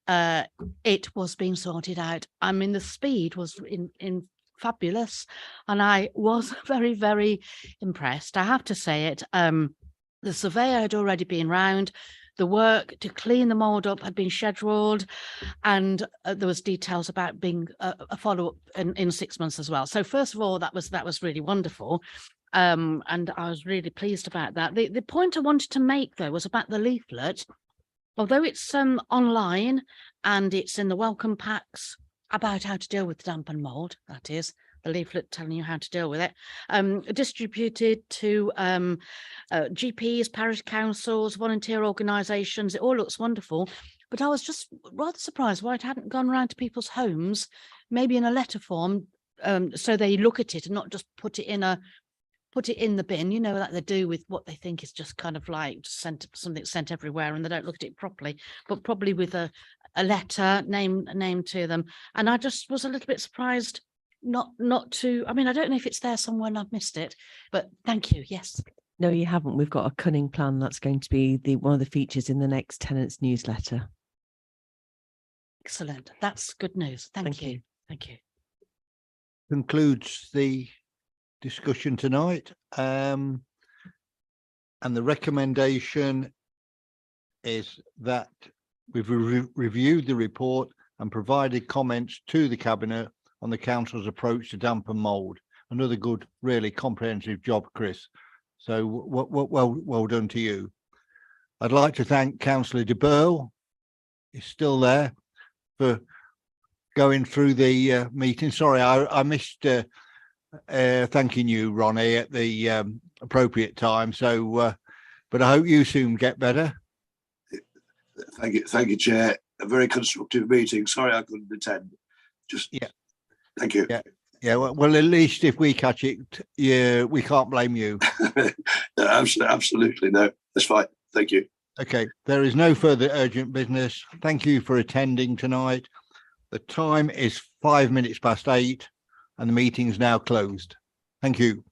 it was being sorted out. I mean, the speed was in fabulous, and I was very, very impressed. I have to say it. The surveyor had already been round. The work to clean the mould up had been scheduled, and there was details about being a follow-up in 6 months as well. So first of all, that was really wonderful. And I was really pleased about that. The point I wanted to make, though, was about the leaflet. Although it's online and it's in the welcome packs about how to deal with damp and mould, that is, the leaflet telling you how to deal with it, distributed to GPs, parish councils, volunteer organisations. It all looks wonderful. But I was just rather surprised why it hadn't gone around to people's homes, maybe in a letter form, so they look at it and not just put it in the bin, you know, like they do with what they think is just kind of like something sent everywhere, and they don't look at it properly, but probably with a letter name to them. And I just was a little bit surprised not to, I mean, I don't know if it's there somewhere and I've missed it, but thank you. Yes. No, you haven't. We've got a cunning plan that's going to be one of the features in the next tenants newsletter. Excellent. That's good news. Thank you. Thank you. Concludes the discussion tonight. And the recommendation is that we've reviewed the report and provided comments to the Cabinet on the Council's approach to damp and mould. Another good, really comprehensive job, Chris. So well done to you. I'd like to thank Councillor de Burl, he's still there, for going through the meeting. Sorry, I missed thanking you, Ronnie, at the appropriate time. So, but I hope you soon get better. Thank you, Chair. A very constructive meeting. Sorry I couldn't attend. Just thank you. Yeah. Well, at least if we catch it, we can't blame you. No, absolutely no. That's fine. Thank you. Okay. There is no further urgent business. Thank you for attending tonight. The time is 8:05 and the meeting is now closed. Thank you.